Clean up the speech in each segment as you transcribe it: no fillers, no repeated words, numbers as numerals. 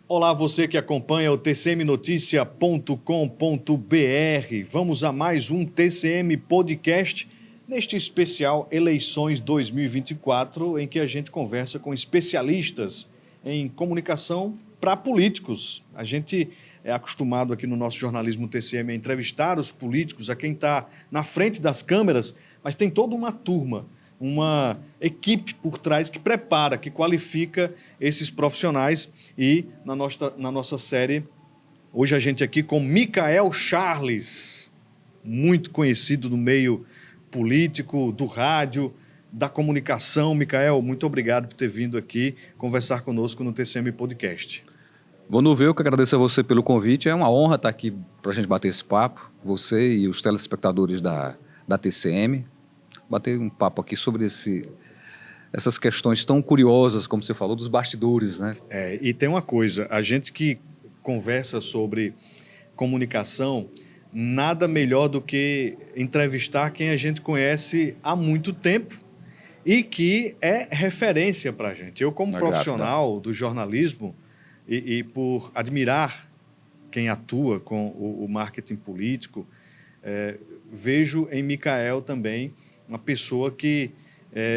Olá, você que acompanha o tcmnoticia.com.br. Vamos a mais um TCM Podcast, neste especial Eleições 2024, em que a gente conversa com especialistas em comunicação para políticos. A gente é acostumado aqui no nosso jornalismo TCM a entrevistar os políticos, a quem está na frente das câmeras, mas tem toda uma turma, uma equipe por trás que prepara, que qualifica esses profissionais. E na nossa série, hoje a gente aqui com Micael Charles, muito conhecido no meio político, do rádio, da comunicação. Micael, muito obrigado por ter vindo aqui conversar conosco no TCM Podcast. Vou ver, eu que agradeço a você pelo convite. É uma honra estar aqui para a gente bater esse papo, você e os telespectadores da TCM. Bater um papo aqui sobre essas questões tão curiosas, como você falou, dos bastidores, né? E tem uma coisa, a gente que conversa sobre comunicação, nada melhor do que entrevistar quem a gente conhece há muito tempo e que é referência para a gente. Eu, como profissional do jornalismo e por admirar quem atua com o marketing político, vejo em Micael também uma pessoa que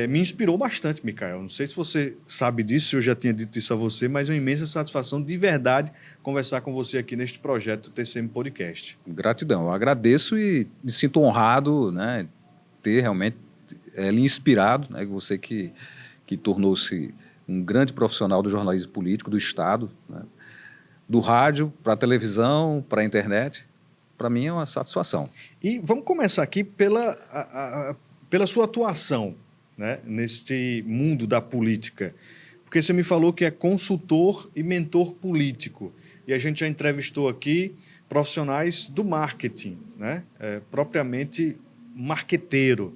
me inspirou bastante, Micael. Não sei se você sabe disso, se eu já tinha dito isso a você, mas é uma imensa satisfação de verdade conversar com você aqui neste projeto TCM Podcast. Gratidão, eu agradeço e me sinto honrado, né, ter realmente lhe inspirado, né, você que tornou-se um grande profissional do jornalismo político do Estado, né, do rádio para a televisão, para a internet. Para mim é uma satisfação. E vamos começar aqui pela sua atuação, né, neste mundo da política, porque você me falou que é consultor e mentor político, e a gente já entrevistou aqui profissionais do marketing, né, propriamente marqueteiro,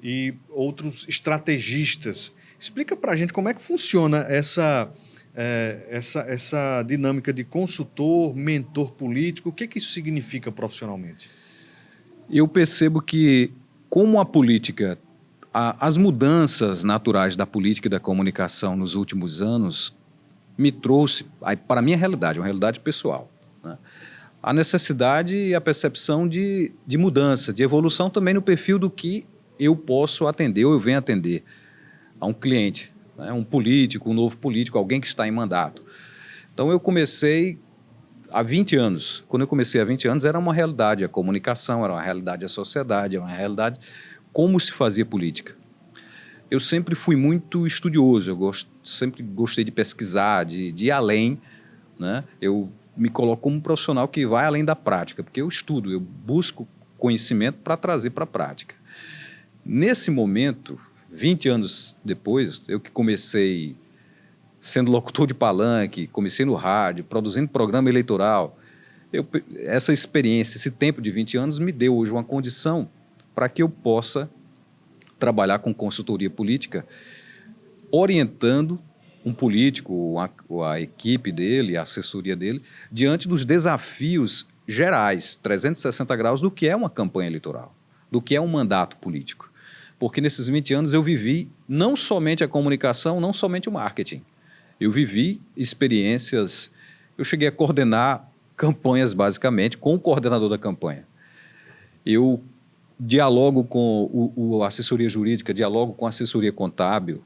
e outros estrategistas. Explica para a gente como é que funciona essa dinâmica de consultor, mentor político, o que isso significa profissionalmente? Eu percebo que, como a política, as mudanças naturais da política e da comunicação nos últimos anos me trouxe para a minha realidade, uma realidade pessoal, né, a necessidade e a percepção de mudança, de evolução também no perfil do que eu posso atender ou eu venho atender a um cliente, né, um político, um novo político, alguém que está em mandato. Então eu comecei há 20 anos. Quando eu comecei há 20 anos era uma realidade a comunicação, era uma realidade a sociedade, era uma realidade como se fazia política. Eu sempre fui muito estudioso, sempre gostei de pesquisar, de ir além, né? Eu me coloco como um profissional que vai além da prática, porque eu estudo, eu busco conhecimento para trazer para a prática. Nesse momento, 20 anos depois, eu que comecei sendo locutor de palanque, comecei no rádio, produzindo programa eleitoral, essa experiência, esse tempo de 20 anos me deu hoje uma condição para que eu possa trabalhar com consultoria política, orientando um político, a equipe dele, a assessoria dele, diante dos desafios gerais, 360 graus, do que é uma campanha eleitoral, do que é um mandato político. Porque nesses 20 anos eu vivi não somente a comunicação, não somente o marketing. Eu vivi experiências, eu cheguei a coordenar campanhas basicamente com o coordenador da campanha. Eu dialogo com a assessoria jurídica, dialogo com a assessoria contábil,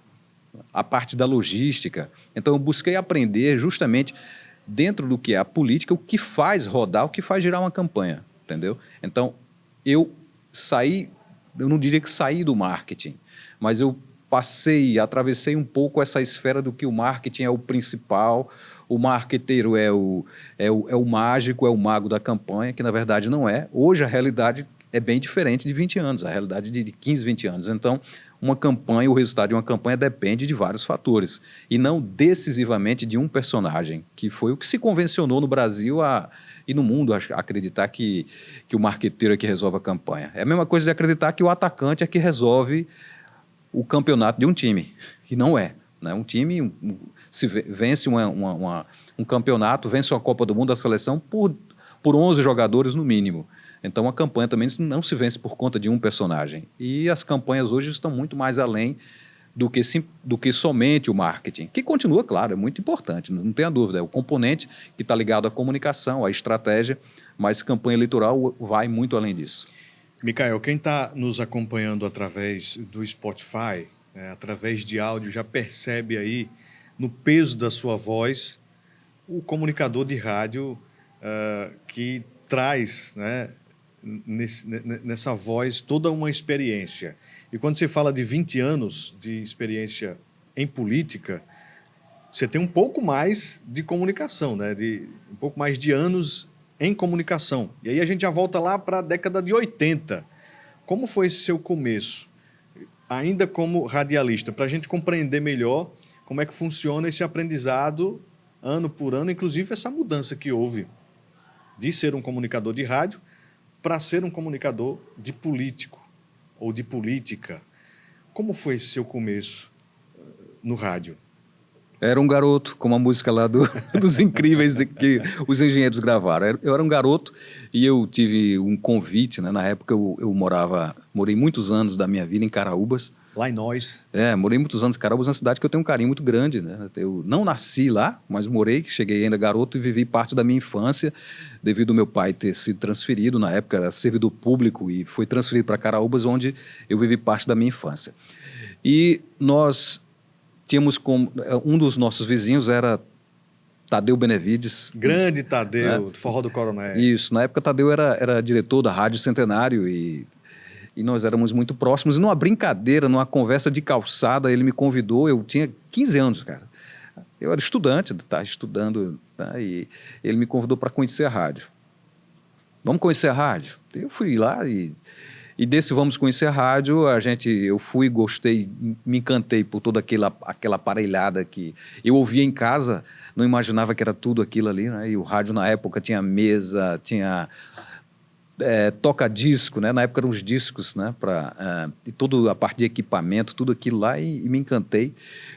a parte da logística. Então eu busquei aprender justamente dentro do que é a política, o que faz rodar, o que faz girar uma campanha, entendeu? Então eu não diria que saí do marketing, mas eu atravessei um pouco essa esfera do que o marketing é o principal, o marqueteiro é o mágico, é o mago da campanha, que na verdade não é. Hoje a realidade é bem diferente de 20 anos, a realidade de 15, 20 anos. Então, uma campanha, o resultado de uma campanha depende de vários fatores, e não decisivamente de um personagem, que foi o que se convencionou no Brasil e no mundo, acreditar que o marqueteiro é que resolve a campanha. É a mesma coisa de acreditar que o atacante é que resolve o campeonato de um time, e não é. Né? Um time se vence um campeonato, vence uma Copa do Mundo, a seleção, por 11 jogadores no mínimo. Então a campanha também não se vence por conta de um personagem. E as campanhas hoje estão muito mais além do que somente o marketing, que continua, claro, é muito importante, não tenha dúvida, é o componente que está ligado à comunicação, à estratégia, mas campanha eleitoral vai muito além disso. Micael, quem está nos acompanhando através do Spotify, através de áudio, já percebe aí no peso da sua voz o comunicador de rádio que traz, né, nessa voz toda uma experiência. E quando você fala de 20 anos de experiência em política, você tem um pouco mais de comunicação, né? Um pouco mais de anos em comunicação. E aí a gente já volta lá para a década de 80. Como foi esse seu começo, ainda como radialista, para a gente compreender melhor como é que funciona esse aprendizado ano por ano, inclusive essa mudança que houve de ser um comunicador de rádio para ser um comunicador de político ou de política. Como foi esse seu começo no rádio? Era um garoto, como a música lá dos Incríveis que os engenheiros gravaram. Eu era um garoto e eu tive um convite, né? Na época eu morei muitos anos da minha vida em Caraúbas. Lá em Nós. Morei muitos anos em Caraúbas, uma cidade que eu tenho um carinho muito grande, né? Eu não nasci lá, mas morei, cheguei ainda garoto e vivi parte da minha infância, devido ao meu pai ter sido transferido, na época era servidor público e foi transferido para Caraúbas, onde eu vivi parte da minha infância. E nós tínhamos como um dos nossos vizinhos era Tadeu Benevides. Grande Tadeu, do Forró do Coronel. Isso, na época Tadeu era diretor da Rádio Centenário e nós éramos muito próximos. E numa brincadeira, numa conversa de calçada, ele me convidou, eu tinha 15 anos, cara. Eu era estudante, estava estudando, tá? E ele me convidou para conhecer a rádio. Vamos conhecer a rádio? Eu fui lá e desse vamos conhecer a rádio, eu fui, gostei, me encantei por toda aquela aparelhada que eu ouvia em casa, não imaginava que era tudo aquilo ali, né? E o rádio na época tinha mesa, tinha toca-disco, né? Na época eram os discos, né? E toda a parte de equipamento, tudo aquilo lá, e me encantei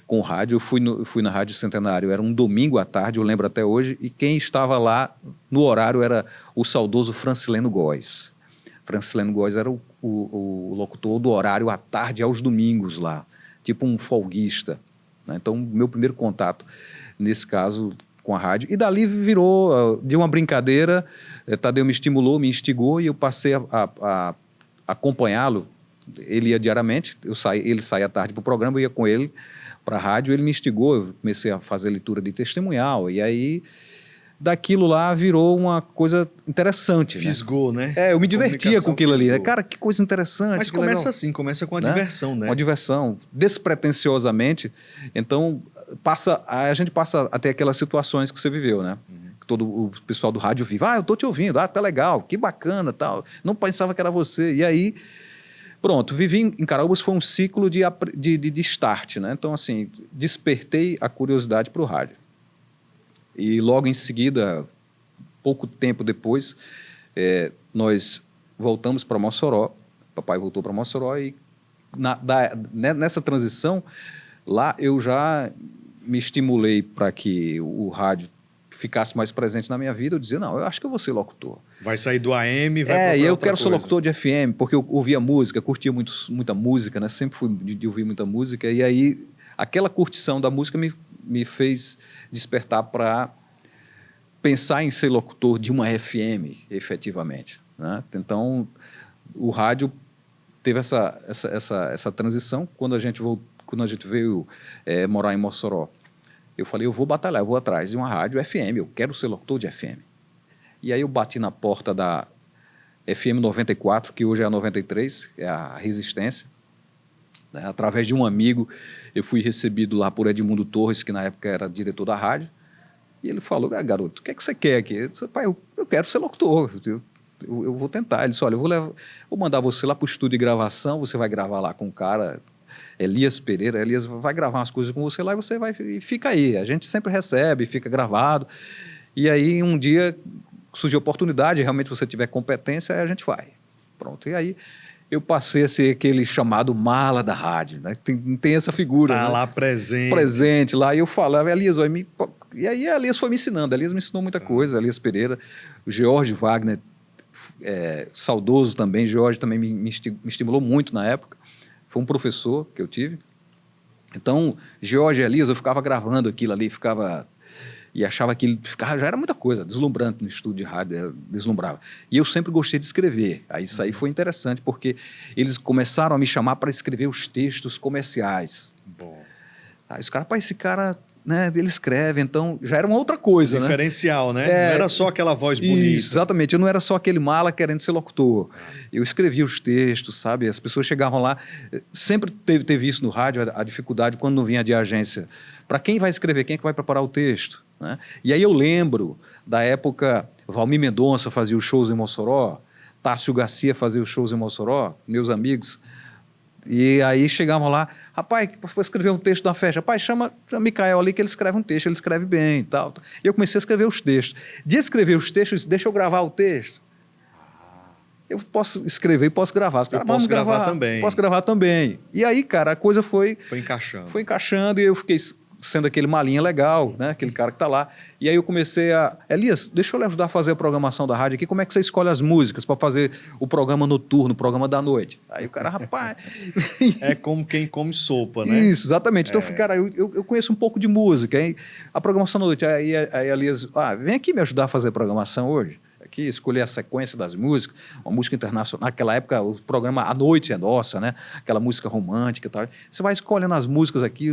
com o rádio. Eu fui na Rádio Centenário, era um domingo à tarde, eu lembro até hoje, e quem estava lá no horário era o saudoso Francileno Góes. Francileno Góes era o locutor do horário à tarde aos domingos lá, tipo um folguista, né? Então, meu primeiro contato, nesse caso, com a rádio. E dali virou de uma brincadeira, Tadeu me estimulou, me instigou e eu passei a acompanhá-lo. Ele ia diariamente, ele saía à tarde para o programa, eu ia com ele para a rádio, ele me instigou, eu comecei a fazer leitura de testemunhal e aí daquilo lá virou uma coisa interessante. Fisgou, né? Eu me divertia com aquilo ali. Cara, que coisa interessante. Mas começa legal. Assim, começa com a diversão, né? Uma diversão, despretensiosamente. Então, a gente passa a ter aquelas situações que você viveu, né? Que todo o pessoal do rádio vive. Eu tô te ouvindo, tá legal, que bacana, tal. Não pensava que era você. E aí, pronto, vivi em Caraúbas, foi um ciclo de start, né? Então, assim, despertei a curiosidade para o rádio. E logo em seguida, pouco tempo depois, nós voltamos para Mossoró, papai voltou para Mossoró e nessa transição, lá eu já me estimulei para que o rádio ficasse mais presente na minha vida. Eu dizia, não, eu acho que eu vou ser locutor. Vai sair do AM, vai procurar e eu outra quero coisa. ser locutor de FM, porque eu ouvia música, curtia muita música, né? Sempre fui de ouvir muita música, e aí aquela curtição da música me fez despertar para pensar em ser locutor de uma FM, efetivamente, né? Então, o rádio teve essa transição. Quando a gente veio morar em Mossoró, eu falei, eu vou batalhar, eu vou atrás de uma rádio FM, eu quero ser locutor de FM. E aí eu bati na porta da FM 94, que hoje é a 93, é a Resistência, né? Através de um amigo, eu fui recebido lá por Edmundo Torres, que na época era diretor da rádio, e ele falou, garoto, o que é que você quer aqui? Eu disse, pai, eu quero ser locutor, eu vou tentar. Ele disse, olha, vou mandar você lá para o estúdio de gravação, você vai gravar lá com um cara, Elias Pereira, Elias vai gravar umas coisas com você lá e você vai, e fica aí, a gente sempre recebe, fica gravado. E aí um dia surgiu a oportunidade, realmente você tiver competência, aí a gente vai. Pronto, e aí eu passei a ser aquele chamado mala da rádio, né? Tem essa figura. Tá, né? Lá presente lá, e eu falava, Elias, e aí a Elias foi me ensinando, a Elias me ensinou muita coisa, Elias Pereira, o George Wagner, saudoso também, George também me estimulou muito na época, foi um professor que eu tive, Então, George e Elias, eu ficava gravando aquilo ali, e achava que já era muita coisa, deslumbrante no estúdio de rádio, deslumbrava. E eu sempre gostei de escrever. Aí isso aí foi interessante, porque eles começaram a me chamar para escrever os textos comerciais. Bom. Aí os caras, pá, esse cara, né, ele escreve, então já era uma outra coisa, Diferencial, né? Não era só aquela voz bonita. Isso, exatamente, eu não era só aquele mala querendo ser locutor. Eu escrevia os textos, sabe? As pessoas chegavam lá, sempre teve isso no rádio, a dificuldade quando não vinha de agência. Para quem vai escrever, quem é que vai preparar o texto? Né? E aí eu lembro da época, Valmir Mendonça fazia os shows em Mossoró, Tássio Garcia fazia os shows em Mossoró, meus amigos. E aí chegavam lá, rapaz, vou escrever um texto da festa. Rapaz, chama o Micael ali que ele escreve um texto, ele escreve bem e tal. E eu comecei a escrever os textos. De escrever os textos, deixa eu gravar o texto. Eu posso escrever e posso gravar. Eu posso gravar também. Posso gravar também. E aí, cara, a coisa foi encaixando. Foi encaixando e eu fiquei sendo aquele malinha legal, né? Aquele cara que está lá. E aí eu comecei Elias, deixa eu lhe ajudar a fazer a programação da rádio aqui. Como é que você escolhe as músicas para fazer o programa noturno, o programa da noite? Aí o cara, rapaz... É como quem come sopa, né? Isso, exatamente. Então, cara, eu conheço um pouco de música. Hein? A programação da noite. Aí Elias, vem aqui me ajudar a fazer a programação hoje. Aqui, escolher a sequência das músicas, uma música internacional. Naquela época, o programa A Noite é Nossa, né? Aquela música romântica e tal. Você vai escolhendo as músicas aqui,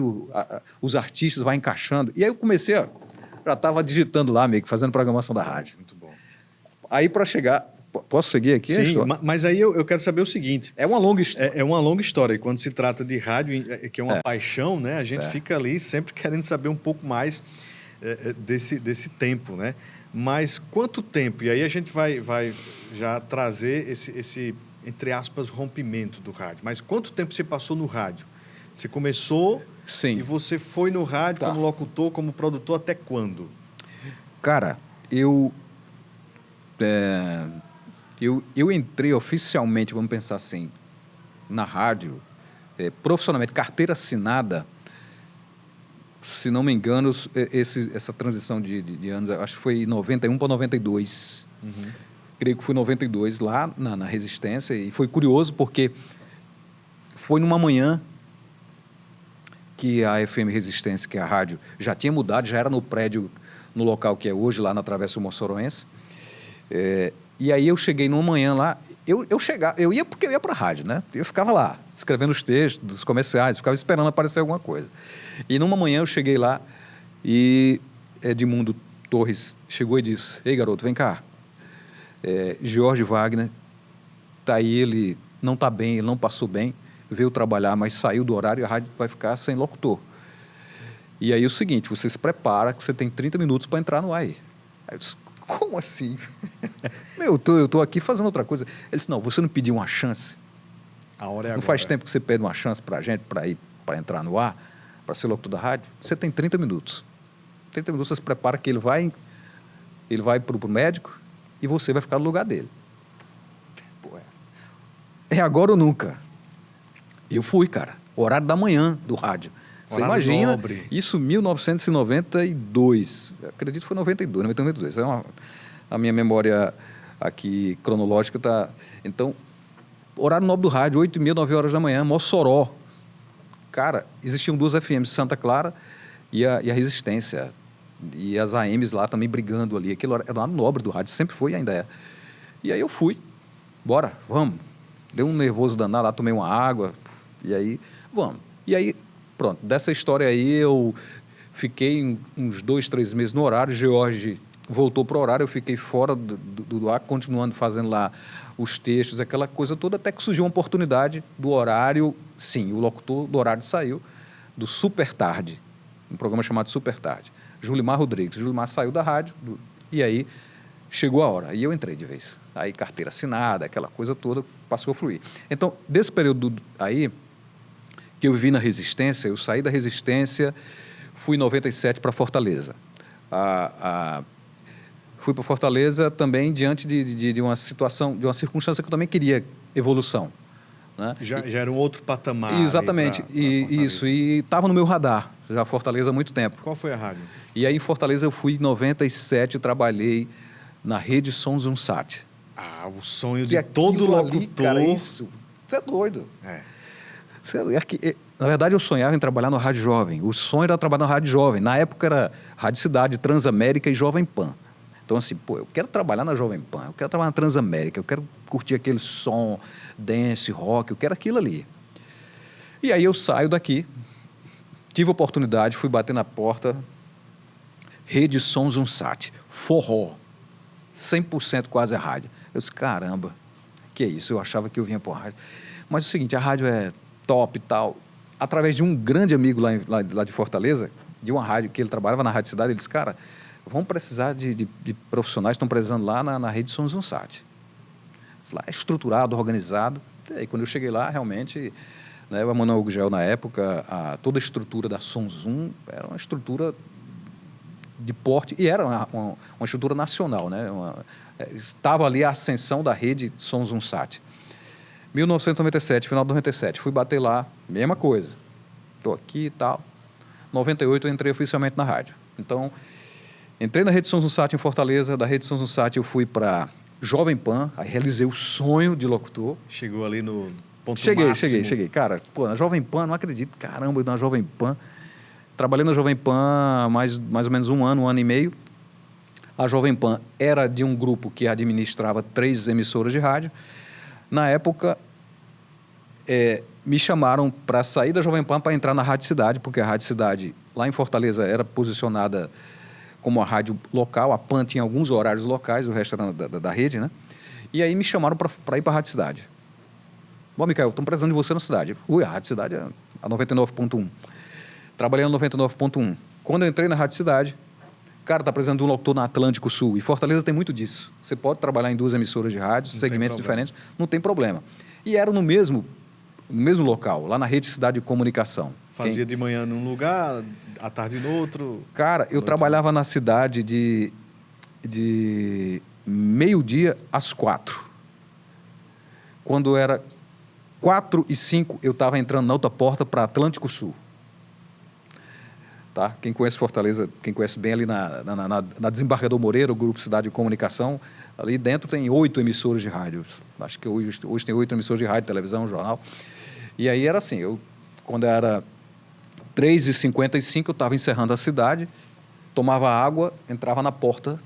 os artistas, vai encaixando. E aí eu comecei, já estava digitando lá, meio que fazendo programação da rádio. Muito bom. Aí, para chegar... Posso seguir aqui? Sim, mas aí eu quero saber o seguinte. É uma longa história. É uma longa história. E quando se trata de rádio, que é uma paixão, né? A gente fica ali sempre querendo saber um pouco mais desse tempo, né? Mas quanto tempo? E aí a gente vai já trazer esse, entre aspas, rompimento do rádio. Mas quanto tempo você passou no rádio? Você começou Sim. E você foi no rádio como locutor, como produtor, até quando? Cara, eu entrei oficialmente, vamos pensar assim, na rádio, profissionalmente, carteira assinada. Se não me engano, essa transição de anos, acho que foi 91 para 92. Uhum. Creio que foi 92, lá na Resistência. E foi curioso porque foi numa manhã que a FM Resistência, que é a rádio, já tinha mudado, já era no prédio, no local que é hoje, lá na Travessa Mossoroense. E aí eu cheguei numa manhã lá, eu ia porque eu ia para a rádio, né? Eu ficava lá, escrevendo os textos dos comerciais, ficava esperando aparecer alguma coisa. E numa manhã eu cheguei lá e Edmundo Torres chegou e disse: "Ei, garoto, vem cá. George Wagner, tá aí, ele não está bem, ele não passou bem, veio trabalhar, mas saiu do horário e a rádio vai ficar sem locutor. E aí é o seguinte, você se prepara que você tem 30 minutos para entrar no ar aí." Aí eu disse: "Como assim?" "Meu, eu tô aqui fazendo outra coisa." Ele disse: "Não, você não pediu uma chance? A hora é agora. Não faz tempo que você pede uma chance para a gente, para entrar no ar, para ser locutor da rádio? Você tem 30 minutos. 30 minutos você se prepara que ele vai para o médico e você vai ficar no lugar dele." Pô, é agora ou nunca. Eu fui, cara. Horário da manhã do rádio. Você imagina, nobre. Isso 1992. Eu acredito que foi 92. A minha memória aqui cronológica está... Então, horário nobre do rádio, 8h30, 9 horas da manhã, Mossoró. Cara, existiam duas FMs, Santa Clara e a Resistência. E as AMs lá também brigando ali. Aquilo era horário nobre do rádio, sempre foi e ainda é. E aí eu fui. Bora, vamos. Deu um nervoso danado lá, tomei uma água. E aí, vamos. E aí, pronto, dessa história aí eu fiquei uns 2, 3 meses no horário. George voltou para o horário, eu fiquei fora do ar, continuando fazendo lá os textos, aquela coisa toda, até que surgiu uma oportunidade do horário. Sim, o locutor do horário saiu, do Super Tarde, um programa chamado Super Tarde. Julimar Rodrigues. Julimar saiu da rádio e aí chegou a hora. E eu entrei de vez. Aí carteira assinada, aquela coisa toda, passou a fluir. Então, desse período aí, que eu vivi na Resistência, eu saí da Resistência, fui em 97 para Fortaleza. Fui para Fortaleza também diante de uma situação, de uma circunstância que eu também queria evolução. Né? Já era um outro patamar. Exatamente. Isso. E estava no meu radar, já Fortaleza há muito tempo. Qual foi a rádio? E aí em Fortaleza eu fui em 97, trabalhei na Rede Sons Unsat. O sonho de todo locutor. Ali, cara, isso é doido. Na verdade, eu sonhava em trabalhar no Rádio Jovem. O sonho era trabalhar no Rádio Jovem. Na época era Rádio Cidade, Transamérica e Jovem Pan. Então, assim, pô, eu quero trabalhar na Jovem Pan, eu quero trabalhar na Transamérica, eu quero curtir aquele som, dance, rock, eu quero aquilo ali. E aí eu saio daqui, tive a oportunidade, fui bater na porta, Rede Sons Unsat, forró, 100% quase a rádio. Eu disse, caramba, que é isso? Eu achava que eu vinha por rádio. Mas é o seguinte, a rádio é top e tal. Através de um grande amigo lá de Fortaleza, de uma rádio que ele trabalhava na Rádio Cidade, ele disse, cara, vamos precisar de profissionais que estão precisando lá na Rede Sons Unsat. Lá é estruturado, organizado. E aí, quando eu cheguei lá, realmente, né, o Emanuel Gugel, na época, toda a estrutura da Sonzum era uma estrutura de porte, e era uma estrutura nacional, né? Estava ali a ascensão da rede Sons Unsat. 1997, final de 97, fui bater lá, mesma coisa. Estou aqui e tal. 98 eu entrei oficialmente na rádio. Então, entrei na Rede Sons Unsat em Fortaleza, da Rede Sons Unsat eu fui para Jovem Pan, aí realizei o sonho de locutor. Chegou ali no ponto máximo. Cheguei. Cara, pô, na Jovem Pan, não acredito, caramba, na Jovem Pan. Trabalhei na Jovem Pan mais ou menos um ano e meio. A Jovem Pan era de um grupo que administrava 3 emissoras de rádio. Na época, me chamaram para sair da Jovem Pan para entrar na Rádio Cidade, porque a Rádio Cidade, lá em Fortaleza, era posicionada como a rádio local. A Pan tinha alguns horários locais, o resto era da rede, né? E aí me chamaram para ir para a Rádio Cidade. Bom, Micael, estamos precisando de você na cidade. A Rádio Cidade é a 99.1. Trabalhei no 99.1. Quando eu entrei na Rádio Cidade, cara, está precisando de um locutor na Atlântico Sul. E Fortaleza tem muito disso. Você pode trabalhar em 2 emissoras de rádio, segmentos diferentes, não tem problema. E era no mesmo local, lá na Rede Cidade de Comunicação. Fazia de manhã num lugar, à tarde no outro. Cara, eu trabalhava na cidade de meio-dia às 4. Quando era 4h05, eu estava entrando na outra porta para Atlântico Sul. Tá? Quem conhece Fortaleza, quem conhece bem ali na Desembargador Moreira, o Grupo Cidade de Comunicação, ali dentro tem 8 emissoras de rádio. Acho que hoje tem 8 emissoras de rádio, televisão, jornal. E aí era assim, quando era 3h55, eu estava encerrando a cidade, tomava água, entrava na porta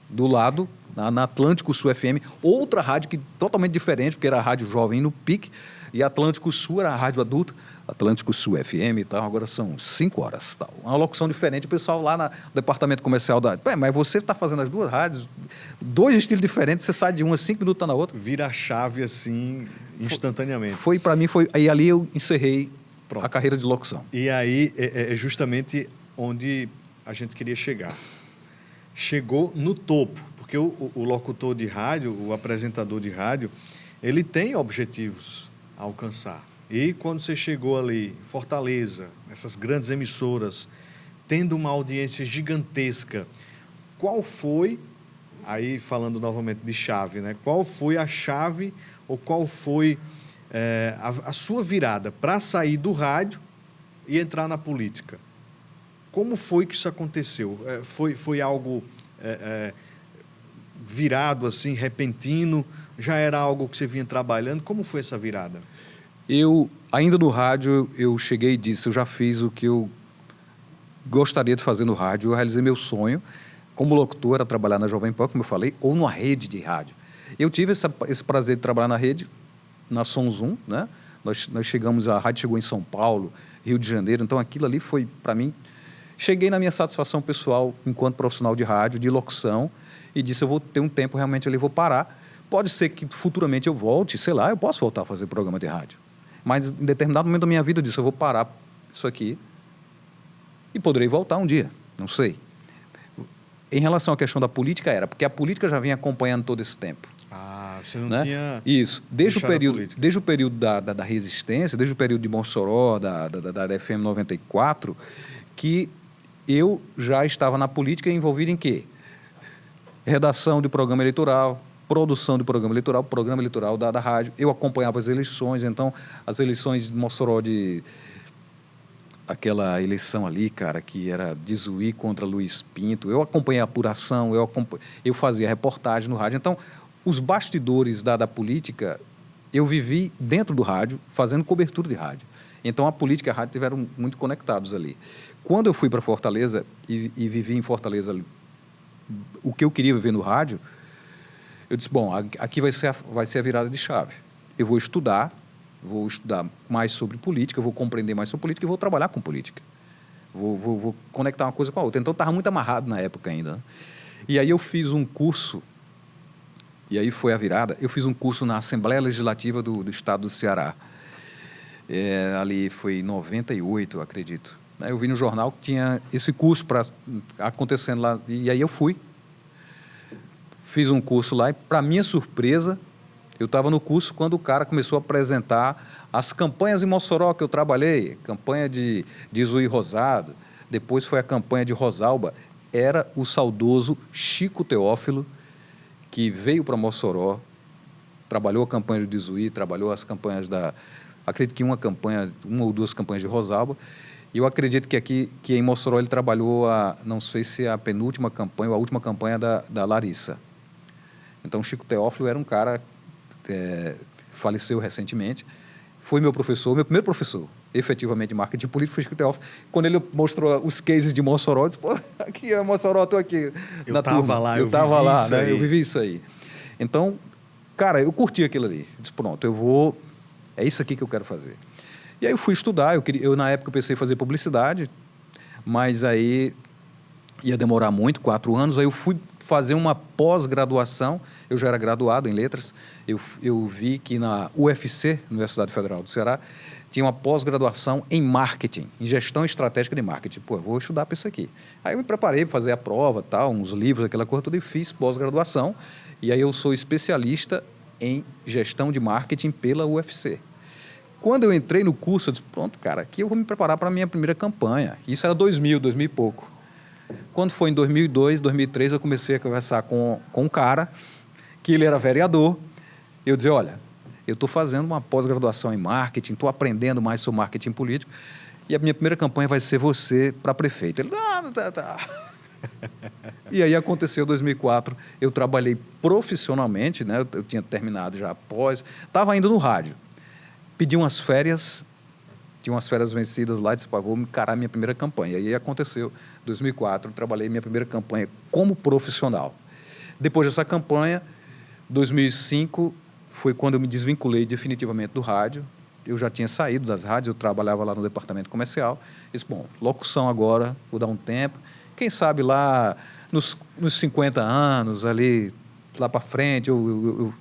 do lado, na Atlântico Sul FM, outra rádio que totalmente diferente, porque era a Rádio Jovem no PIC, e Atlântico Sul era a rádio adulta, Atlântico Sul FM e tal, agora são 5 horas. Tal. Uma locução diferente, o pessoal lá no departamento comercial mas você está fazendo as 2 rádios, 2 estilos diferentes, você sai de uma, 5 minutos está na outra. Vira a chave assim, instantaneamente. Para mim, aí ali eu encerrei a carreira de locução. E aí é justamente onde a gente queria chegar. Chegou no topo, porque o locutor de rádio, o apresentador de rádio, ele tem objetivos a alcançar. E quando você chegou ali, em Fortaleza, essas grandes emissoras, tendo uma audiência gigantesca, qual foi, aí falando novamente de chave, né? Qual foi a chave ou qual foi a sua virada para sair do rádio e entrar na política? Como foi que isso aconteceu? Foi algo virado assim, repentino? Já era algo que você vinha trabalhando? Como foi essa virada? Ainda no rádio, eu cheguei e disse, eu já fiz o que eu gostaria de fazer no rádio, eu realizei meu sonho. Como locutor, era trabalhar na Jovem Pan, como eu falei, ou numa rede de rádio. Eu tive esse prazer de trabalhar na rede, na Sonzum, né? Nós chegamos, a rádio chegou em São Paulo, Rio de Janeiro, então aquilo ali foi, para mim, cheguei na minha satisfação pessoal, enquanto profissional de rádio, de locução, e disse, eu vou ter um tempo realmente ali, vou parar. Pode ser que futuramente eu volte, sei lá, eu posso voltar a fazer programa de rádio. Mas em determinado momento da minha vida eu disse, eu vou parar isso aqui e poderei voltar um dia, não sei. Em relação à questão da política, porque a política já vinha acompanhando todo esse tempo. Você não tinha... Isso, desde o período da resistência, desde o período de Mossoró, da FM 94, que eu já estava na política envolvido em quê? Redação de programa eleitoral, produção de programa eleitoral da rádio. Eu acompanhava as eleições, então as eleições de Mossoró, aquela eleição ali, cara, que era de Zuí contra Luiz Pinto, eu acompanhei a apuração, eu fazia reportagem no rádio. Então, os bastidores da política, eu vivi dentro do rádio, fazendo cobertura de rádio. Então, a política e a rádio estiveram muito conectados ali. Quando eu fui para Fortaleza e vivi em Fortaleza o que eu queria viver no rádio, eu disse, bom, aqui vai ser a virada de chave. Eu vou estudar mais sobre política, eu vou compreender mais sobre política e vou trabalhar com política. Vou conectar uma coisa com a outra. Então, estava muito amarrado na época ainda. Né? E aí eu fiz um curso, e aí foi a virada, eu fiz um curso na Assembleia Legislativa do Estado do Ceará. Ali foi em 98, acredito. Eu vi no jornal que tinha esse curso acontecendo lá, e aí eu fui. Fiz um curso lá e, para minha surpresa, eu estava no curso quando o cara começou a apresentar as campanhas em Mossoró que eu trabalhei, campanha de Ijuí Rosado, depois foi a campanha de Rosalba. Era o saudoso Chico Teófilo, que veio para Mossoró, trabalhou a campanha de Ijuí, trabalhou as campanhas acredito que uma ou duas campanhas de Rosalba, e eu acredito que em Mossoró ele trabalhou não sei se a penúltima campanha ou a última campanha da Larissa. Então, Chico Teófilo era um cara, faleceu recentemente, foi meu primeiro professor, efetivamente, de marketing político, foi Chico Teófilo. Quando ele mostrou os cases de Mossoró, eu disse, pô, aqui é Mossoró, estou aqui na turma. Eu estava lá, né? Eu vivi isso aí. Então, cara, eu curti aquilo ali. Eu disse, pronto, é isso aqui que eu quero fazer. E aí eu fui estudar, eu na época pensei em fazer publicidade, mas aí ia demorar muito, 4 anos, aí eu fui fazer uma pós-graduação, eu já era graduado em letras, eu vi que na UFC, Universidade Federal do Ceará, tinha uma pós-graduação em marketing, em gestão estratégica de marketing. Pô, eu vou estudar para isso aqui. Aí eu me preparei para fazer a prova, tal, uns livros, aquela coisa toda, e fiz pós-graduação, e aí eu sou especialista em gestão de marketing pela UFC. Quando eu entrei no curso, eu disse, pronto, cara, aqui eu vou me preparar para a minha primeira campanha. Isso era 2000 e pouco. Quando foi em 2002, 2003, eu comecei a conversar com um cara, que ele era vereador. Eu dizia, olha, eu estou fazendo uma pós-graduação em marketing, estou aprendendo mais sobre marketing político, e a minha primeira campanha vai ser você para prefeito. Ele, tá. E aí aconteceu em 2004, eu trabalhei profissionalmente, né? Eu tinha terminado já após, estava indo no rádio. Pedi umas férias, tinha umas férias vencidas lá, disse, vou encarar minha primeira campanha. E aí aconteceu, em 2004, eu trabalhei minha primeira campanha como profissional. Depois dessa campanha, 2005, foi quando eu me desvinculei definitivamente do rádio. Eu já tinha saído das rádios, eu trabalhava lá no departamento comercial. Disse, bom, locução agora, vou dar um tempo. Quem sabe lá nos 50 anos, ali, lá para frente, eu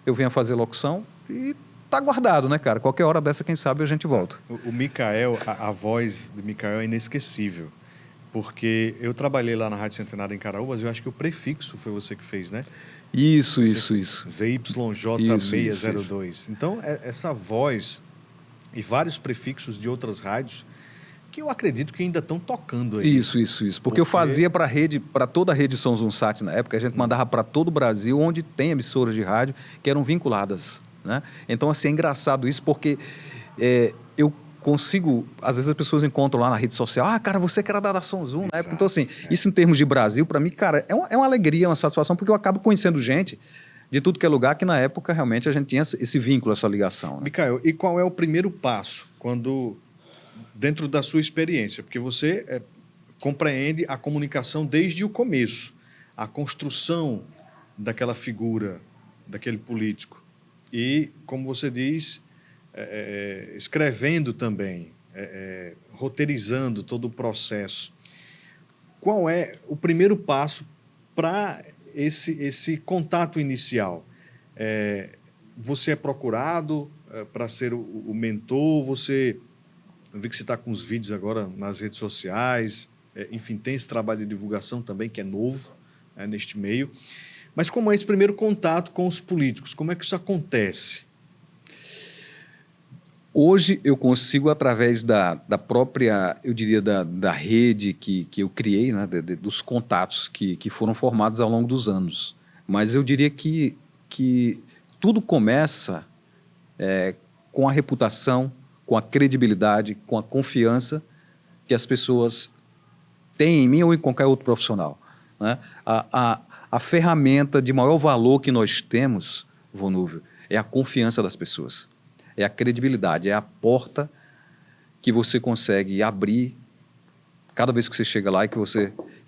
venho a fazer locução e está guardado, né, cara? Qualquer hora dessa, quem sabe, a gente volta. O Micael, a voz de Micael é inesquecível, porque eu trabalhei lá na Rádio Centenário em Caraúbas e eu acho que o prefixo foi você que fez, né? Isso. ZYJ602. Isso. Então, essa voz e vários prefixos de outras rádios que eu acredito que ainda estão tocando aí. Isso. Porque eu fazia para toda a rede São Zunsat na época, a gente mandava para todo o Brasil, onde tem emissoras de rádio que eram vinculadas. Né? Então, assim, é engraçado isso, porque eu consigo... Às vezes as pessoas encontram lá na rede social, cara, você que era da Som Zoom na época. Então, assim, isso em termos de Brasil, para mim, cara, é uma alegria, uma satisfação, porque eu acabo conhecendo gente de tudo que é lugar, que na época realmente a gente tinha esse vínculo, essa ligação. Né? Micael, e qual é o primeiro passo quando, dentro da sua experiência, porque você compreende a comunicação desde o começo, a construção daquela figura, daquele político, e, como você diz, escrevendo também, roteirizando todo o processo. Qual é o primeiro passo para esse contato inicial? Você é procurado para ser o mentor? Eu vi que você está com os vídeos agora nas redes sociais, enfim, tem esse trabalho de divulgação também, que é novo neste meio. Mas como é esse primeiro contato com os políticos? Como é que isso acontece? Hoje eu consigo, através da própria, eu diria, da rede que eu criei, né, dos contatos que foram formados ao longo dos anos. Mas eu diria que tudo começa com a reputação, com a credibilidade, com a confiança que as pessoas têm em mim ou em qualquer outro profissional. Né? A ferramenta de maior valor que nós temos, Vonúvio, é a confiança das pessoas. É a credibilidade, é a porta que você consegue abrir cada vez que você chega lá e que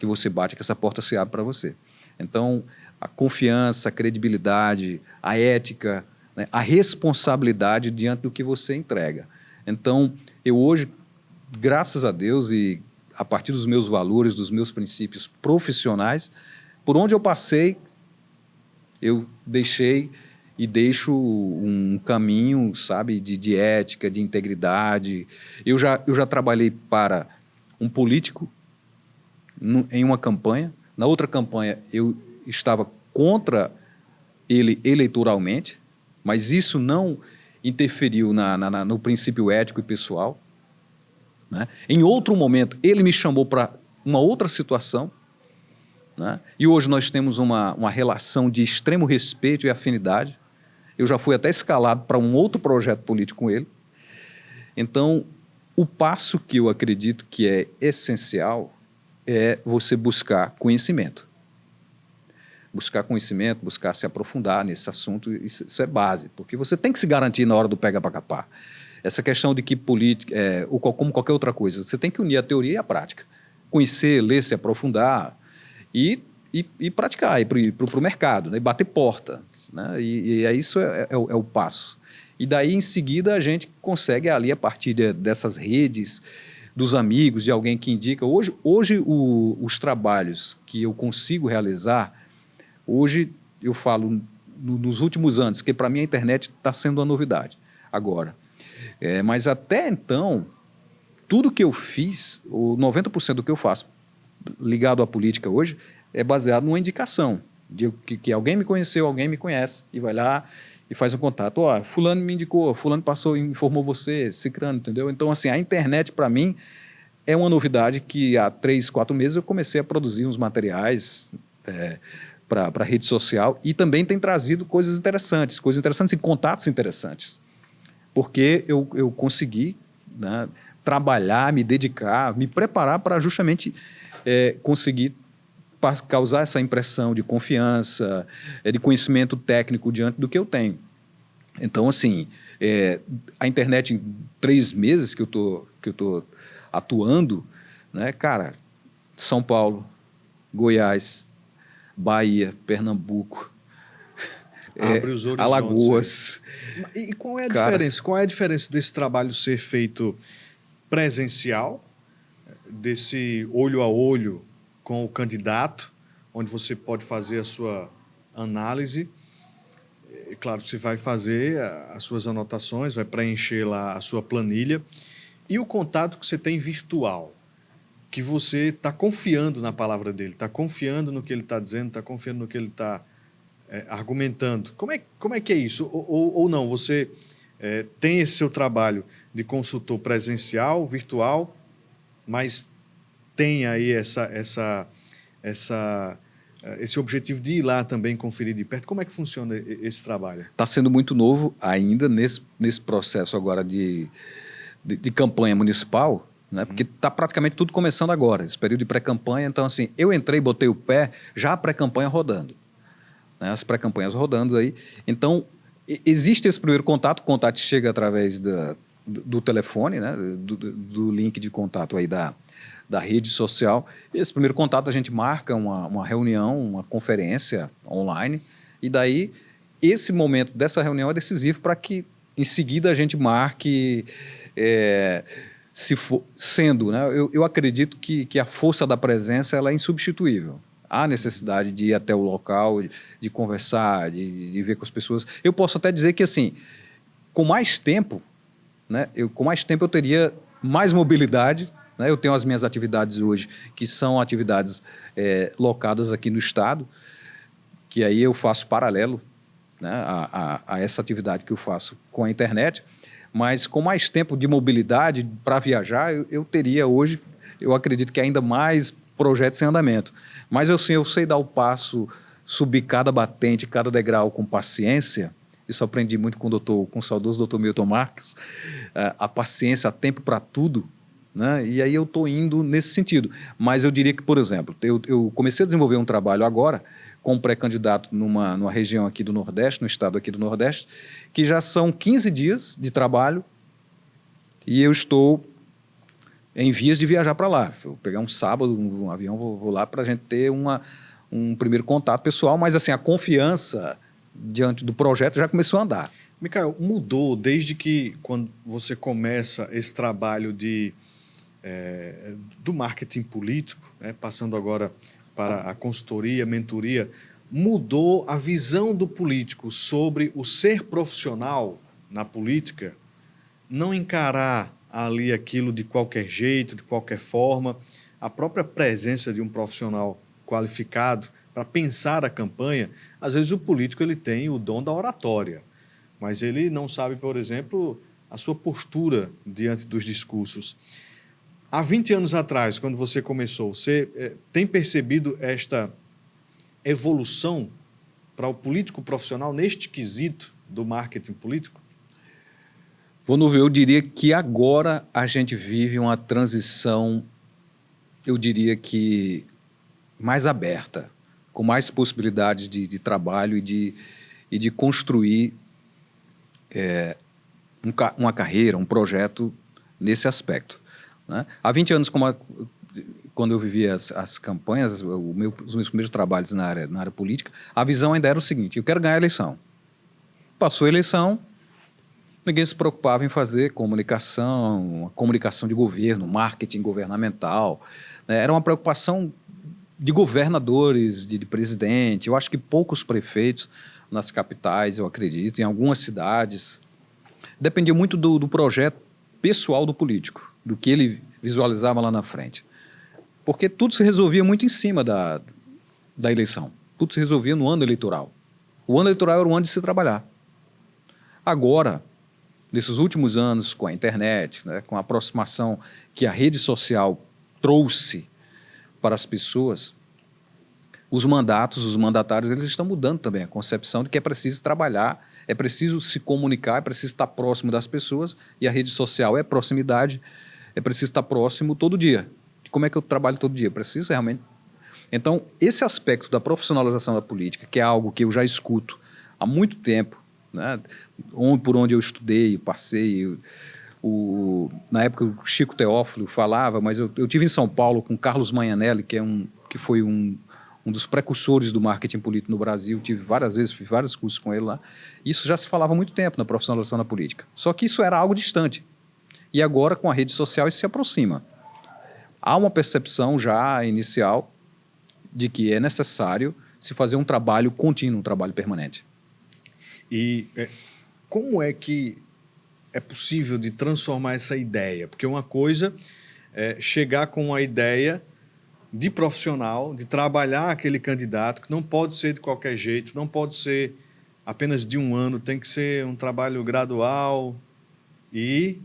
você bate, que essa porta se abre para você. Então, a confiança, a credibilidade, a ética, né, a responsabilidade diante do que você entrega. Então, eu hoje, graças a Deus e a partir dos meus valores, dos meus princípios profissionais, por onde eu passei, eu deixei e deixo um caminho, sabe, de ética, de integridade. Eu já trabalhei para um político em uma campanha. Na outra campanha, eu estava contra ele eleitoralmente, mas isso não interferiu no princípio ético e pessoal, né? Em outro momento, ele me chamou para uma outra situação, né? E hoje nós temos uma relação de extremo respeito e afinidade. Eu já fui até escalado para um outro projeto político com ele. Então, o passo que eu acredito que é essencial é você buscar conhecimento. Buscar conhecimento, buscar se aprofundar nesse assunto, isso é base, porque você tem que se garantir na hora do pega para capar. Essa questão de que política, como qualquer outra coisa, você tem que unir a teoria e a prática. Conhecer, ler, se aprofundar e praticar, ir para o mercado, né? E bater porta. Né? E isso é o passo. E daí, em seguida, a gente consegue ali, a partir dessas redes, dos amigos, de alguém que indica. Hoje os trabalhos que eu consigo realizar, hoje eu falo nos últimos anos, porque para mim a internet está sendo uma novidade agora. Mas até então, tudo que eu fiz, o 90% do que eu faço ligado à política hoje, é baseado numa indicação, de que alguém me conheceu, alguém me conhece, e vai lá e faz um contato. Fulano me indicou, fulano passou e informou você, cicrano, entendeu? Então, assim, a internet, para mim, é uma novidade que há 3, 4 meses eu comecei a produzir uns materiais para a rede social e também tem trazido coisas interessantes e contatos interessantes. Porque eu consegui, né, trabalhar, me dedicar, me preparar para justamente conseguir causar essa impressão de confiança, de conhecimento técnico diante do que eu tenho. Então, assim, a internet em 3 meses que eu tô atuando, né, cara, São Paulo, Goiás, Bahia, Pernambuco, abre os horizontes, Alagoas. E qual é a diferença? Qual é a diferença desse trabalho ser feito presencial, desse olho a olho com o candidato, onde você pode fazer a sua análise? É claro, você vai fazer as suas anotações, vai preencher lá a sua planilha, e o contato que você tem virtual, que você está confiando na palavra dele, está confiando no que ele está dizendo, está confiando no que ele está argumentando. Como é que é isso? Ou não, você tem esse seu trabalho de consultor presencial, virtual, mas tem aí esse objetivo de ir lá também conferir de perto. Como é que funciona esse trabalho? Está sendo muito novo ainda nesse processo agora de campanha municipal, né? Porque está praticamente tudo começando agora, esse período de pré-campanha. Então, assim, eu entrei, botei o pé, já a pré-campanha rodando. Né? As pré-campanhas rodando aí. Então, existe esse primeiro contato, o contato chega através do telefone, né? do link de contato aí da rede social. Esse primeiro contato a gente marca uma reunião, uma conferência online, e daí esse momento dessa reunião é decisivo para que em seguida a gente marque, se for, sendo, né? Eu acredito que a força da presença ela é insubstituível. Há necessidade de ir até o local, de conversar, de ver com as pessoas. Eu posso até dizer que, assim, com mais tempo, né, eu teria mais mobilidade, né? Eu tenho as minhas atividades hoje, que são atividades locadas aqui no estado, que aí eu faço paralelo, né, a essa atividade que eu faço com a internet, mas com mais tempo de mobilidade para viajar, eu teria hoje, eu acredito que ainda mais projetos em andamento. Mas eu sei dar o passo, subir cada batente, cada degrau com paciência. Isso aprendi muito com o saudoso doutor Milton Marques, a paciência, a tempo para tudo, né? E aí eu estou indo nesse sentido. Mas eu diria que, por exemplo, eu comecei a desenvolver um trabalho agora com um pré-candidato numa região aqui do Nordeste, no estado aqui do Nordeste, que já são 15 dias de trabalho e eu estou em vias de viajar para lá. Vou pegar um sábado, um avião, vou lá para a gente ter um primeiro contato pessoal, mas assim, a confiança diante do projeto já começou a andar. Micael, mudou desde que quando você começa esse trabalho do marketing político, né, passando agora para a consultoria, mentoria, mudou a visão do político sobre o ser profissional na política, não encarar ali aquilo de qualquer jeito, de qualquer forma, a própria presença de um profissional qualificado para pensar a campanha. Às vezes o político ele tem o dom da oratória, mas ele não sabe, por exemplo, a sua postura diante dos discursos. Há 20 anos atrás, quando você começou, você tem percebido esta evolução para o político profissional neste quesito do marketing político? Eu diria que agora a gente vive uma transição, eu diria que mais aberta, com mais possibilidades de trabalho e de construir uma carreira, um projeto nesse aspecto, né? Há 20 anos, quando eu vivia as campanhas, os meus primeiros trabalhos na área política, a visão ainda era o seguinte: eu quero ganhar a eleição. Passou a eleição, ninguém se preocupava em fazer comunicação de governo, marketing governamental, né? Era uma preocupação de governadores, de presidente. Eu acho que poucos prefeitos nas capitais, eu acredito, em algumas cidades. Dependia muito do projeto pessoal do político, do que ele visualizava lá na frente. Porque tudo se resolvia muito em cima da eleição. Tudo se resolvia no ano eleitoral. O ano eleitoral era o ano de se trabalhar. Agora, nesses últimos anos, com a internet, né, com a aproximação que a rede social trouxe para as pessoas, os mandatários, eles estão mudando também a concepção de que é preciso trabalhar, é preciso se comunicar, é preciso estar próximo das pessoas, e a rede social é proximidade, é preciso estar próximo todo dia. Como é que eu trabalho todo dia? Preciso realmente. Então, esse aspecto da profissionalização da política, que é algo que eu já escuto há muito tempo, né, por onde eu estudei, passei. Na época, o Chico Teófilo falava, mas eu tive em São Paulo com Carlos Magnanelli, que foi um dos precursores do marketing político no Brasil. Tive várias vezes, fiz vários cursos com ele lá. Isso já se falava há muito tempo na profissionalização da política. Só que isso era algo distante. E agora, com a rede social, isso se aproxima. Há uma percepção já inicial de que é necessário se fazer um trabalho contínuo, um trabalho permanente. E como é que é possível de transformar essa ideia? Porque uma coisa é chegar com a ideia de profissional, de trabalhar aquele candidato, que não pode ser de qualquer jeito, não pode ser apenas de um ano, tem que ser um trabalho gradual e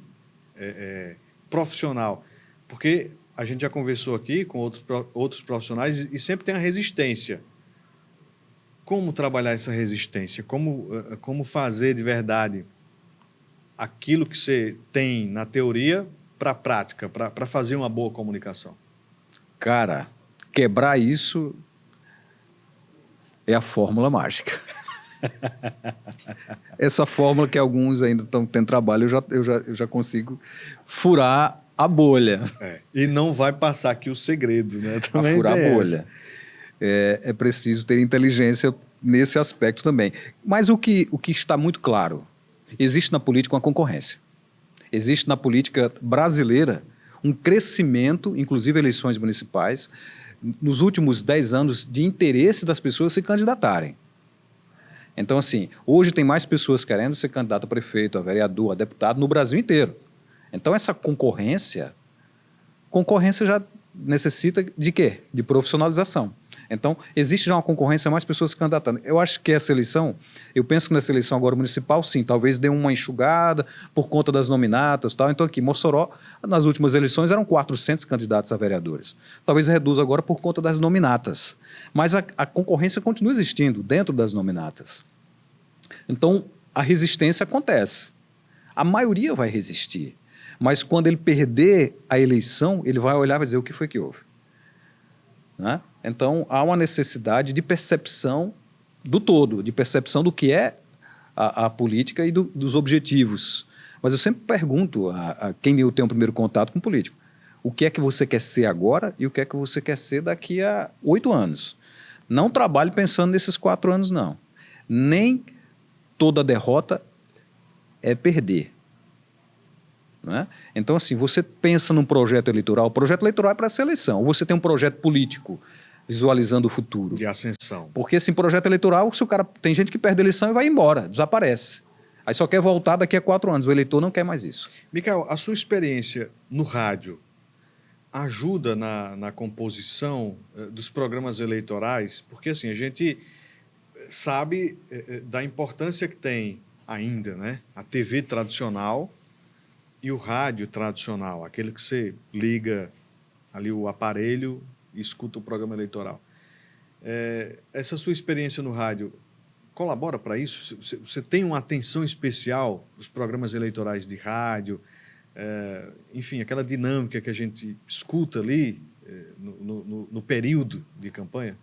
profissional. Porque a gente já conversou aqui com outros profissionais e sempre tem a resistência. Como trabalhar essa resistência? Como fazer de verdade aquilo que você tem na teoria para a prática, para fazer uma boa comunicação? Cara, quebrar isso é a fórmula mágica. Essa fórmula que alguns ainda estão tendo trabalho, eu já consigo furar a bolha. E não vai passar aqui o segredo, né? Também furar a bolha. É preciso ter inteligência nesse aspecto também. Mas o que está muito claro, existe na política uma concorrência. Existe na política brasileira um crescimento, inclusive eleições municipais, nos últimos 10 anos, de interesse das pessoas se candidatarem. Então, assim, hoje tem mais pessoas querendo ser candidato a prefeito, a vereador, a deputado no Brasil inteiro. Então, essa concorrência já necessita de quê? De profissionalização. Então, existe já uma concorrência, mais pessoas se candidatando. Eu acho que eu penso que nessa eleição agora municipal, sim, talvez dê uma enxugada por conta das nominatas e tal. Então, aqui, Mossoró, nas últimas eleições, eram 400 candidatos a vereadores. Talvez reduza agora por conta das nominatas. Mas a concorrência continua existindo dentro das nominatas. Então, a resistência acontece. A maioria vai resistir. Mas quando ele perder a eleição, ele vai olhar e vai dizer o que foi que houve. Né? Então, há uma necessidade de percepção do todo, de percepção do que é a política e dos objetivos. Mas eu sempre pergunto a quem eu tenho o primeiro contato com o político, O que é que você quer ser agora e o que é que você quer ser daqui a 8 anos. Não trabalhe pensando nesses 4 anos, não. Nem toda derrota é perder. Não é? Então, assim, você pensa num projeto eleitoral, o projeto eleitoral é para essa eleição, ou você tem um projeto político visualizando o futuro. De ascensão. Porque, assim, projeto eleitoral, se o cara tem gente que perde a eleição e vai embora, desaparece. Aí só quer voltar daqui a 4 anos, o eleitor não quer mais isso. Micael, a sua experiência no rádio ajuda na composição dos programas eleitorais? Porque, assim, a gente sabe da importância que tem ainda, né? A TV tradicional e o rádio tradicional, aquele que você liga ali o aparelho e escuta o programa eleitoral. Essa sua experiência no rádio colabora para isso? Você tem uma atenção especial nos programas eleitorais de rádio? Enfim, aquela dinâmica que a gente escuta ali no período de campanha?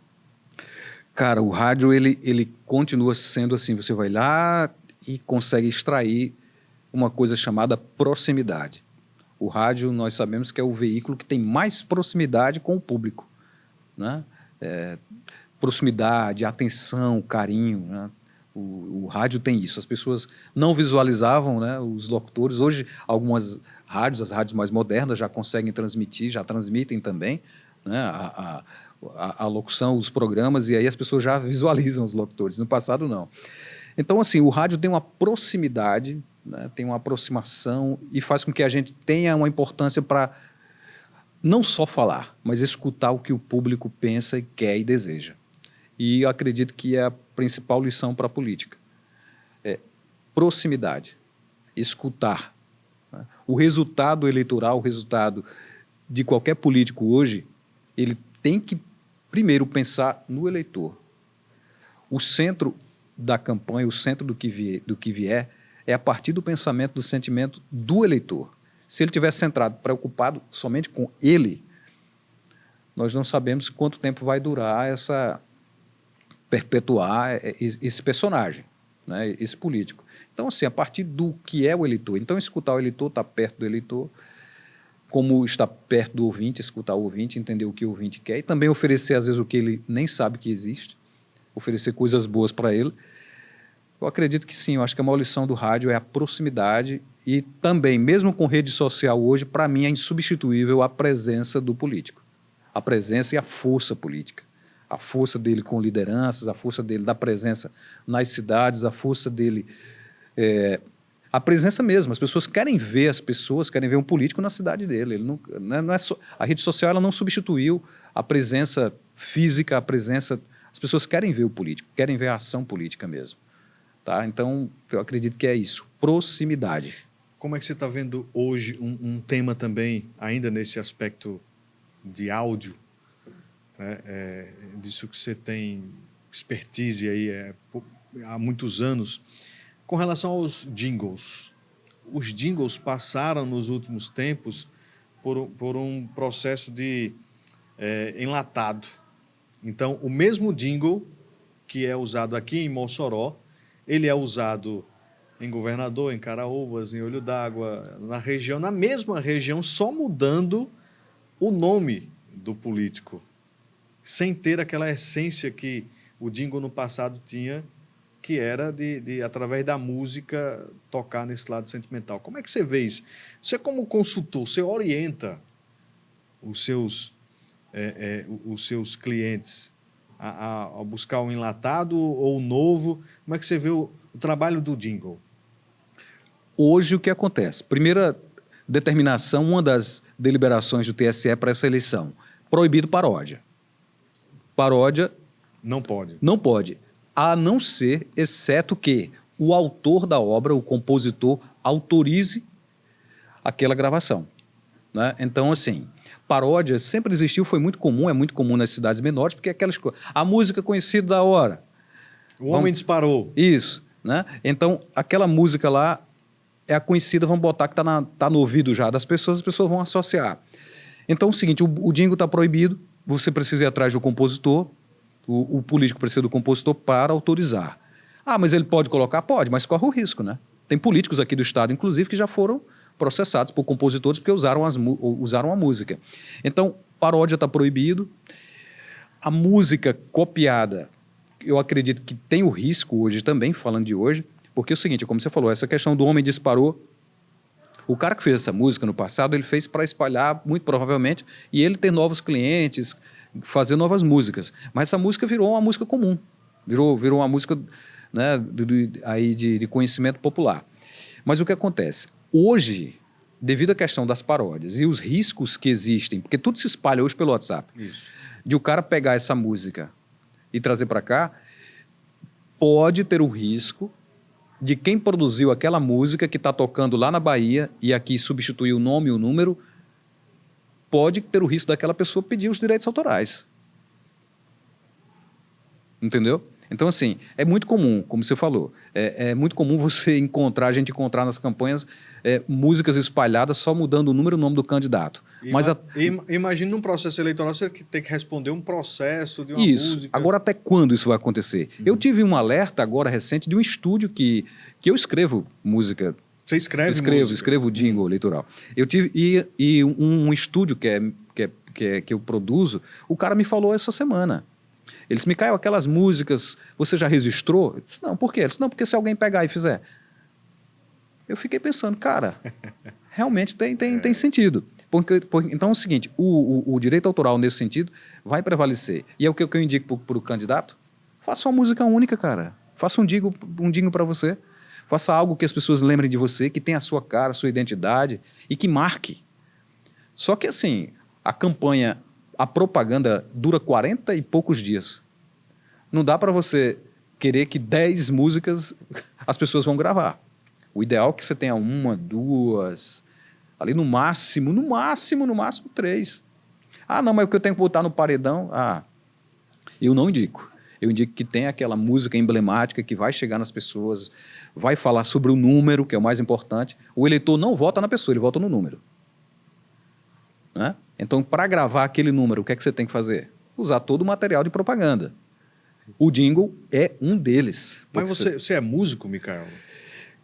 Cara, o rádio, ele continua sendo assim, você vai lá e consegue extrair uma coisa chamada proximidade. O rádio, nós sabemos que é o veículo que tem mais proximidade com o público, né? Proximidade, atenção, carinho, né? O rádio tem isso. As pessoas não visualizavam, né, os locutores. Hoje, algumas rádios, as rádios mais modernas, já conseguem transmitir, já transmitem também, né, a locução, os programas, e aí as pessoas já visualizam os locutores. No passado, não. Então, assim, o rádio tem uma proximidade, né, tem uma aproximação e faz com que a gente tenha uma importância para não só falar, mas escutar o que o público pensa, quer e deseja. E eu acredito que é a principal lição para a política. Proximidade, escutar. Né? O resultado eleitoral, o resultado de qualquer político hoje, ele tem que primeiro pensar no eleitor. O centro da campanha, o centro do que vier, é a partir do pensamento, do sentimento do eleitor. Se ele estiver centrado, preocupado somente com ele, nós não sabemos quanto tempo vai durar perpetuar esse personagem, né, esse político. Então, assim, a partir do que é o eleitor. Então, escutar o eleitor, estar perto do eleitor, como estar perto do ouvinte, escutar o ouvinte, entender o que o ouvinte quer e também oferecer, às vezes, o que ele nem sabe que existe, oferecer coisas boas para ele. Eu acredito que sim, eu acho que a maior lição do rádio é a proximidade e também, mesmo com rede social hoje, para mim é insubstituível a presença do político. A presença e a força política. A força dele com lideranças, a força dele da presença nas cidades, a força dele... a presença mesmo. As pessoas querem ver um político na cidade dele. Ele não é só, a rede social ela não substituiu a presença física, a presença... As pessoas querem ver o político, querem ver a ação política mesmo. Tá? Então, eu acredito que é isso, proximidade. Como é que você está vendo hoje um tema também, ainda nesse aspecto de áudio, né, disso que você tem expertise aí há muitos anos, com relação aos jingles. Os jingles passaram nos últimos tempos por um processo de enlatado. Então, o mesmo jingle que é usado aqui em Mossoró, ele é usado em Governador, em Caraúbas, em Olho d'Água, na mesma região, só mudando o nome do político, sem ter aquela essência que o jingle no passado tinha, que era de através da música, tocar nesse lado sentimental. Como é que você vê isso? Você, como consultor, você orienta os seus clientes a buscar um enlatado ou novo? Como é que você vê o trabalho do jingle? Hoje, o que acontece? Primeira determinação, uma das deliberações do TSE para essa eleição, proibido paródia. Paródia... Não pode. Não pode. A não ser, exceto que o autor da obra, o compositor, autorize aquela gravação. Né? Então, assim, paródia sempre existiu, foi muito comum, é muito comum nas cidades menores, porque aquelas coisas... A música conhecida da hora. O homem disparou. Isso. Né? Então, aquela música lá é a conhecida, vamos botar que tá no ouvido já das pessoas, as pessoas vão associar. Então, é o seguinte, o jingle está proibido, você precisa ir atrás do compositor, o político precisa do compositor para autorizar. Ah, mas ele pode colocar? Pode, mas corre o risco, né? Tem políticos aqui do estado, inclusive, que já foram processados por compositores porque usaram a música. Então, paródia está proibido. A música copiada, eu acredito que tem o risco hoje também, falando de hoje, porque é o seguinte, como você falou, essa questão do homem disparou, o cara que fez essa música no passado, ele fez para espalhar, muito provavelmente, e ele ter novos clientes, fazer novas músicas. Mas essa música virou uma música comum, virou uma música, né, de conhecimento popular. Mas o que acontece? Hoje, devido à questão das paródias e os riscos que existem, porque tudo se espalha hoje pelo WhatsApp, Isso. de o cara pegar essa música e trazer para cá, pode ter o risco de quem produziu aquela música que está tocando lá na Bahia e aqui substituiu o nome e o número, pode ter o risco daquela pessoa pedir os direitos autorais. Entendeu? Então, assim, é muito comum, como você falou, é muito comum você a gente encontrar nas campanhas músicas espalhadas só mudando o número e o nome do candidato. Imagina num processo eleitoral você tem que responder um processo de uma isso. música. Agora, até quando isso vai acontecer? Eu tive um alerta agora recente de um estúdio que eu escrevo música. Você escreve música? Escrevo jingle eleitoral. Eu tive um estúdio que eu produzo, o cara me falou essa semana. Ele disse, Micael, aquelas músicas, você já registrou? Eu disse, não, por quê? Ele disse, não, porque se alguém pegar e fizer. Eu fiquei pensando, cara, realmente tem sentido. Então é o seguinte, o direito autoral nesse sentido vai prevalecer. E é o que eu indico para o candidato, faça uma música única, cara. Faça um jingle para você. Faça algo que as pessoas lembrem de você, que tenha a sua cara, a sua identidade e que marque. Só que assim, a propaganda dura 40 e poucos dias. Não dá para você querer que 10 músicas as pessoas vão gravar. O ideal é que você tenha 1, 2, ali no máximo 3. Ah, não, mas o que eu tenho que botar no paredão? Ah, eu não indico. Eu indico que tenha aquela música emblemática que vai chegar nas pessoas, vai falar sobre o número, que é o mais importante. O eleitor não vota na pessoa, ele vota no número. Né? Então, para gravar aquele número, o que é que você tem que fazer? Usar todo o material de propaganda. O jingle é um deles. Mas você é músico, Micael?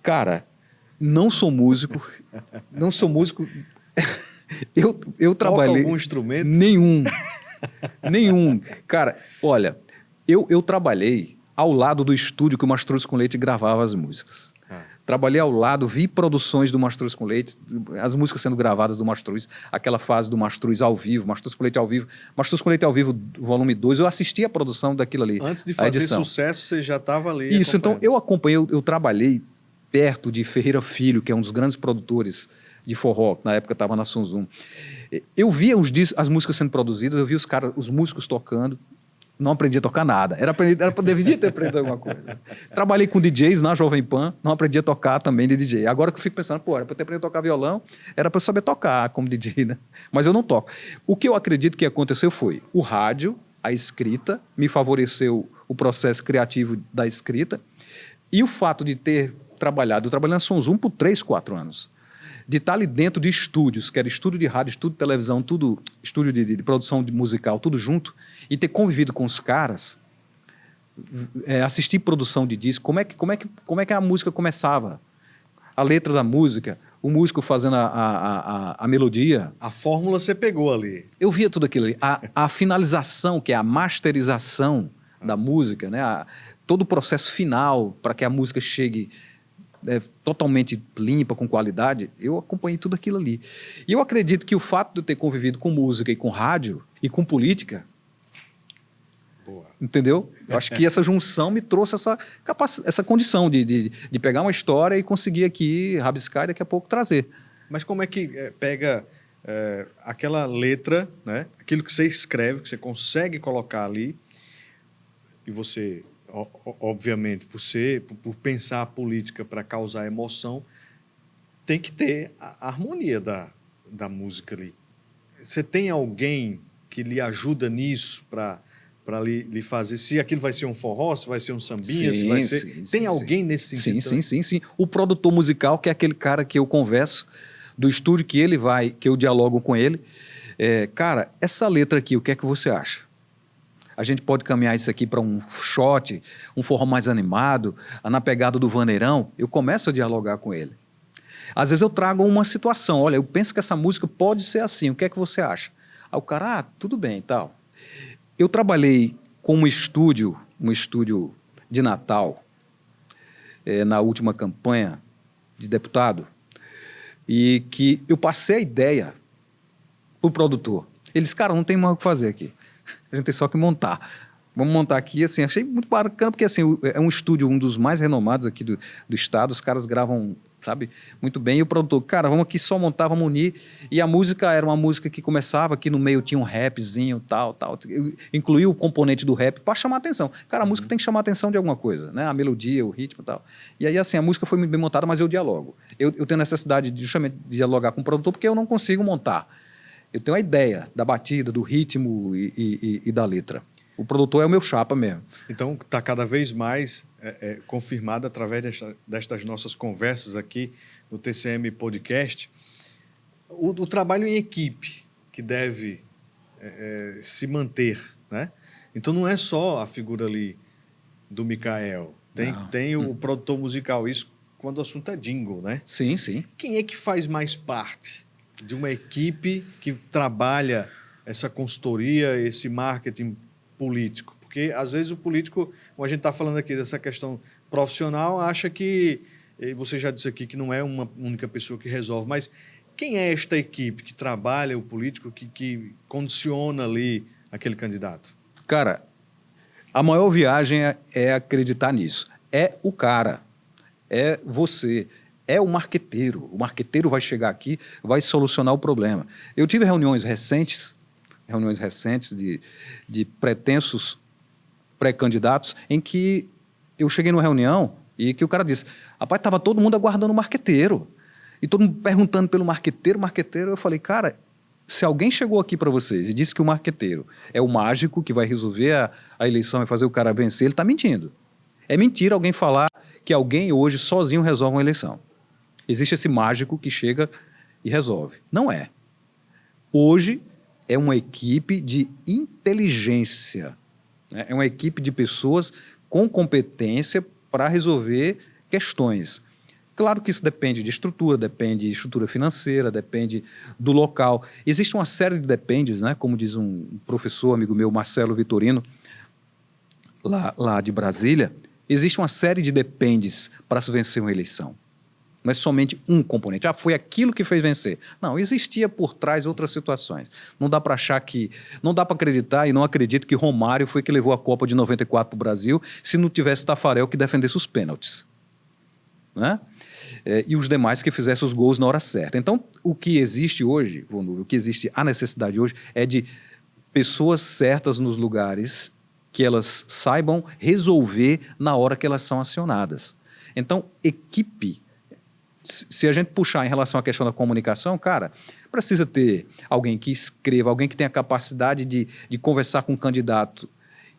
Cara, não sou músico. Não sou músico. Eu trabalhei... Toca algum instrumento? Nenhum. Cara, olha, eu trabalhei ao lado do estúdio que o Mastruz com Leite gravava as músicas. Trabalhei ao lado, vi produções do Mastruz com Leite, as músicas sendo gravadas do Mastruz, aquela fase do Mastruz ao vivo, Mastruz com Leite ao vivo, Mastruz com Leite ao vivo, volume 2, eu assisti a produção daquilo ali. Antes de fazer sucesso, você já estava ali. Isso, então eu acompanhei, eu trabalhei perto de Ferreira Filho, que é um dos grandes produtores de forró, na época estava na Sunzum. Eu via as músicas sendo produzidas, eu via os músicos tocando, não aprendi a tocar nada. Deveria ter aprendido alguma coisa. Trabalhei com DJs na Jovem Pan, não aprendi a tocar também de DJ. Agora que eu fico pensando, era para ter aprendido a tocar violão, era para eu saber tocar como DJ, né? Mas eu não toco. O que eu acredito que aconteceu foi o rádio, a escrita, me favoreceu o processo criativo da escrita, e o fato de ter trabalhado, eu trabalhei na Sunzum por 3, 4 anos, de estar ali dentro de estúdios, que era estúdio de rádio, estúdio de televisão, tudo, estúdio de produção musical, tudo junto, e ter convivido com os caras, assistir produção de disco, como é que a música começava, a letra da música, o músico fazendo a melodia. A fórmula você pegou ali. Eu via tudo aquilo ali. A finalização, que é a masterização da música, né? Todo o processo final para que a música chegue totalmente limpa, com qualidade, eu acompanhei tudo aquilo ali. E eu acredito que o fato de eu ter convivido com música e com rádio e com política, boa, entendeu? Eu acho que essa junção me trouxe essa condição de pegar uma história e conseguir aqui rabiscar e daqui a pouco trazer. Mas como é que pega aquela letra, né? Aquilo que você escreve, que você consegue colocar ali, e você... obviamente, por pensar a política para causar emoção, tem que ter a harmonia da música ali. Você tem alguém que lhe ajuda nisso para lhe fazer, se aquilo vai ser um forró, se vai ser um sambinha, se vai ser... Tem alguém nesse sentido? Sim. O produtor musical, que é aquele cara que eu converso, do estúdio que ele vai, que eu dialogo com ele. Cara, essa letra aqui, o que é que você acha? A gente pode caminhar isso aqui para um shot, um forró mais animado, na pegada do vaneirão. Eu começo a dialogar com ele. Às vezes eu trago uma situação, olha, eu penso que essa música pode ser assim, o que é que você acha? Aí o cara, tudo bem e tal. Eu trabalhei com um estúdio de Natal, na última campanha de deputado, e que eu passei a ideia para o produtor. Eles, cara, não tem mais o que fazer aqui. A gente tem só que montar. Vamos montar aqui, assim, achei muito bacana, porque assim, é um estúdio, um dos mais renomados aqui do estado, os caras gravam, sabe, muito bem, e o produtor, cara, vamos aqui só montar, vamos unir, e a música era uma música que começava, aqui no meio tinha um rapzinho, tal, incluía o componente do rap para chamar a atenção. Cara, a música tem que chamar a atenção de alguma coisa, né, a melodia, o ritmo e tal. E aí, assim, a música foi muito bem montada, mas eu dialogo. Eu tenho necessidade de justamente dialogar com o produtor, porque eu não consigo montar. Eu tenho a ideia da batida, do ritmo e da letra. O produtor é o meu chapa mesmo. Então, está cada vez mais confirmado através destas nossas conversas aqui no TCM Podcast o trabalho em equipe que deve se manter, né? Então, não é só a figura ali do Micael. Tem o produtor musical, isso quando o assunto é jingle, né? Sim, sim. Quem é que faz mais parte de uma equipe que trabalha essa consultoria, esse marketing político? Porque, às vezes, o político, como a gente está falando aqui dessa questão profissional, acha que, e você já disse aqui, que não é uma única pessoa que resolve, mas quem é esta equipe que trabalha o político, que condiciona ali aquele candidato? Cara, a maior viagem é acreditar nisso. É o cara, é você, é o marqueteiro. O marqueteiro vai chegar aqui, vai solucionar o problema. Eu tive reuniões recentes de pretensos pré-candidatos, em que eu cheguei numa reunião e que o cara disse, rapaz, estava todo mundo aguardando o marqueteiro. E todo mundo perguntando pelo marqueteiro. Eu falei, cara, se alguém chegou aqui para vocês e disse que o marqueteiro é o mágico que vai resolver a eleição e fazer o cara vencer, ele está mentindo. É mentira alguém falar que alguém hoje sozinho resolve uma eleição. Existe esse mágico que chega e resolve. Não é. Hoje é uma equipe de inteligência, né? É uma equipe de pessoas com competência para resolver questões. Claro que isso depende de estrutura financeira, depende do local. Existe uma série de dependes, né? Como diz um professor, amigo meu, Marcelo Vitorino, lá de Brasília, existe uma série de dependes para se vencer uma eleição. Não é somente um componente. Foi aquilo que fez vencer. Não, existia por trás outras situações. Não dá para achar que... Não dá para acreditar, e não acredito que Romário foi que levou a Copa de 94 para o Brasil, se não tivesse Tafarel que defendesse os pênaltis, né? E os demais que fizessem os gols na hora certa. Então, o que existe hoje, o que existe, a necessidade hoje, é de pessoas certas nos lugares que elas saibam resolver na hora que elas são acionadas. Então, equipe... Se a gente puxar em relação à questão da comunicação, cara, precisa ter alguém que escreva, alguém que tenha capacidade de conversar com o candidato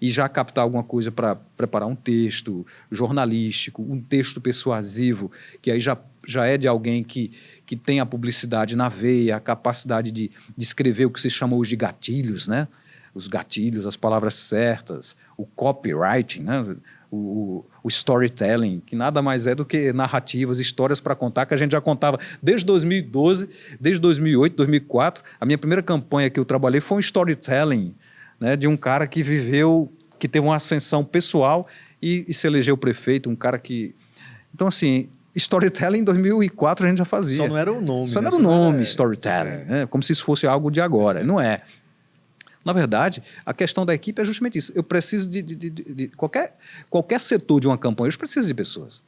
e já captar alguma coisa para preparar um texto jornalístico, um texto persuasivo, que aí já é de alguém que tem a publicidade na veia, a capacidade de escrever o que se chama hoje de gatilhos, né? Os gatilhos, as palavras certas, o copywriting, né? O storytelling, que nada mais é do que narrativas, histórias para contar, que a gente já contava desde 2012, desde 2008, 2004. A minha primeira campanha que eu trabalhei foi um storytelling, né, de um cara que viveu, que teve uma ascensão pessoal e se elegeu prefeito, um cara que... Então, assim, storytelling em 2004 a gente já fazia. Só não era o nome. Só não era o nome, storytelling, né? Como se isso fosse algo de agora. Não é. Na verdade, a questão da equipe é justamente isso. Eu preciso de qualquer setor de uma campanha, eu preciso de pessoas.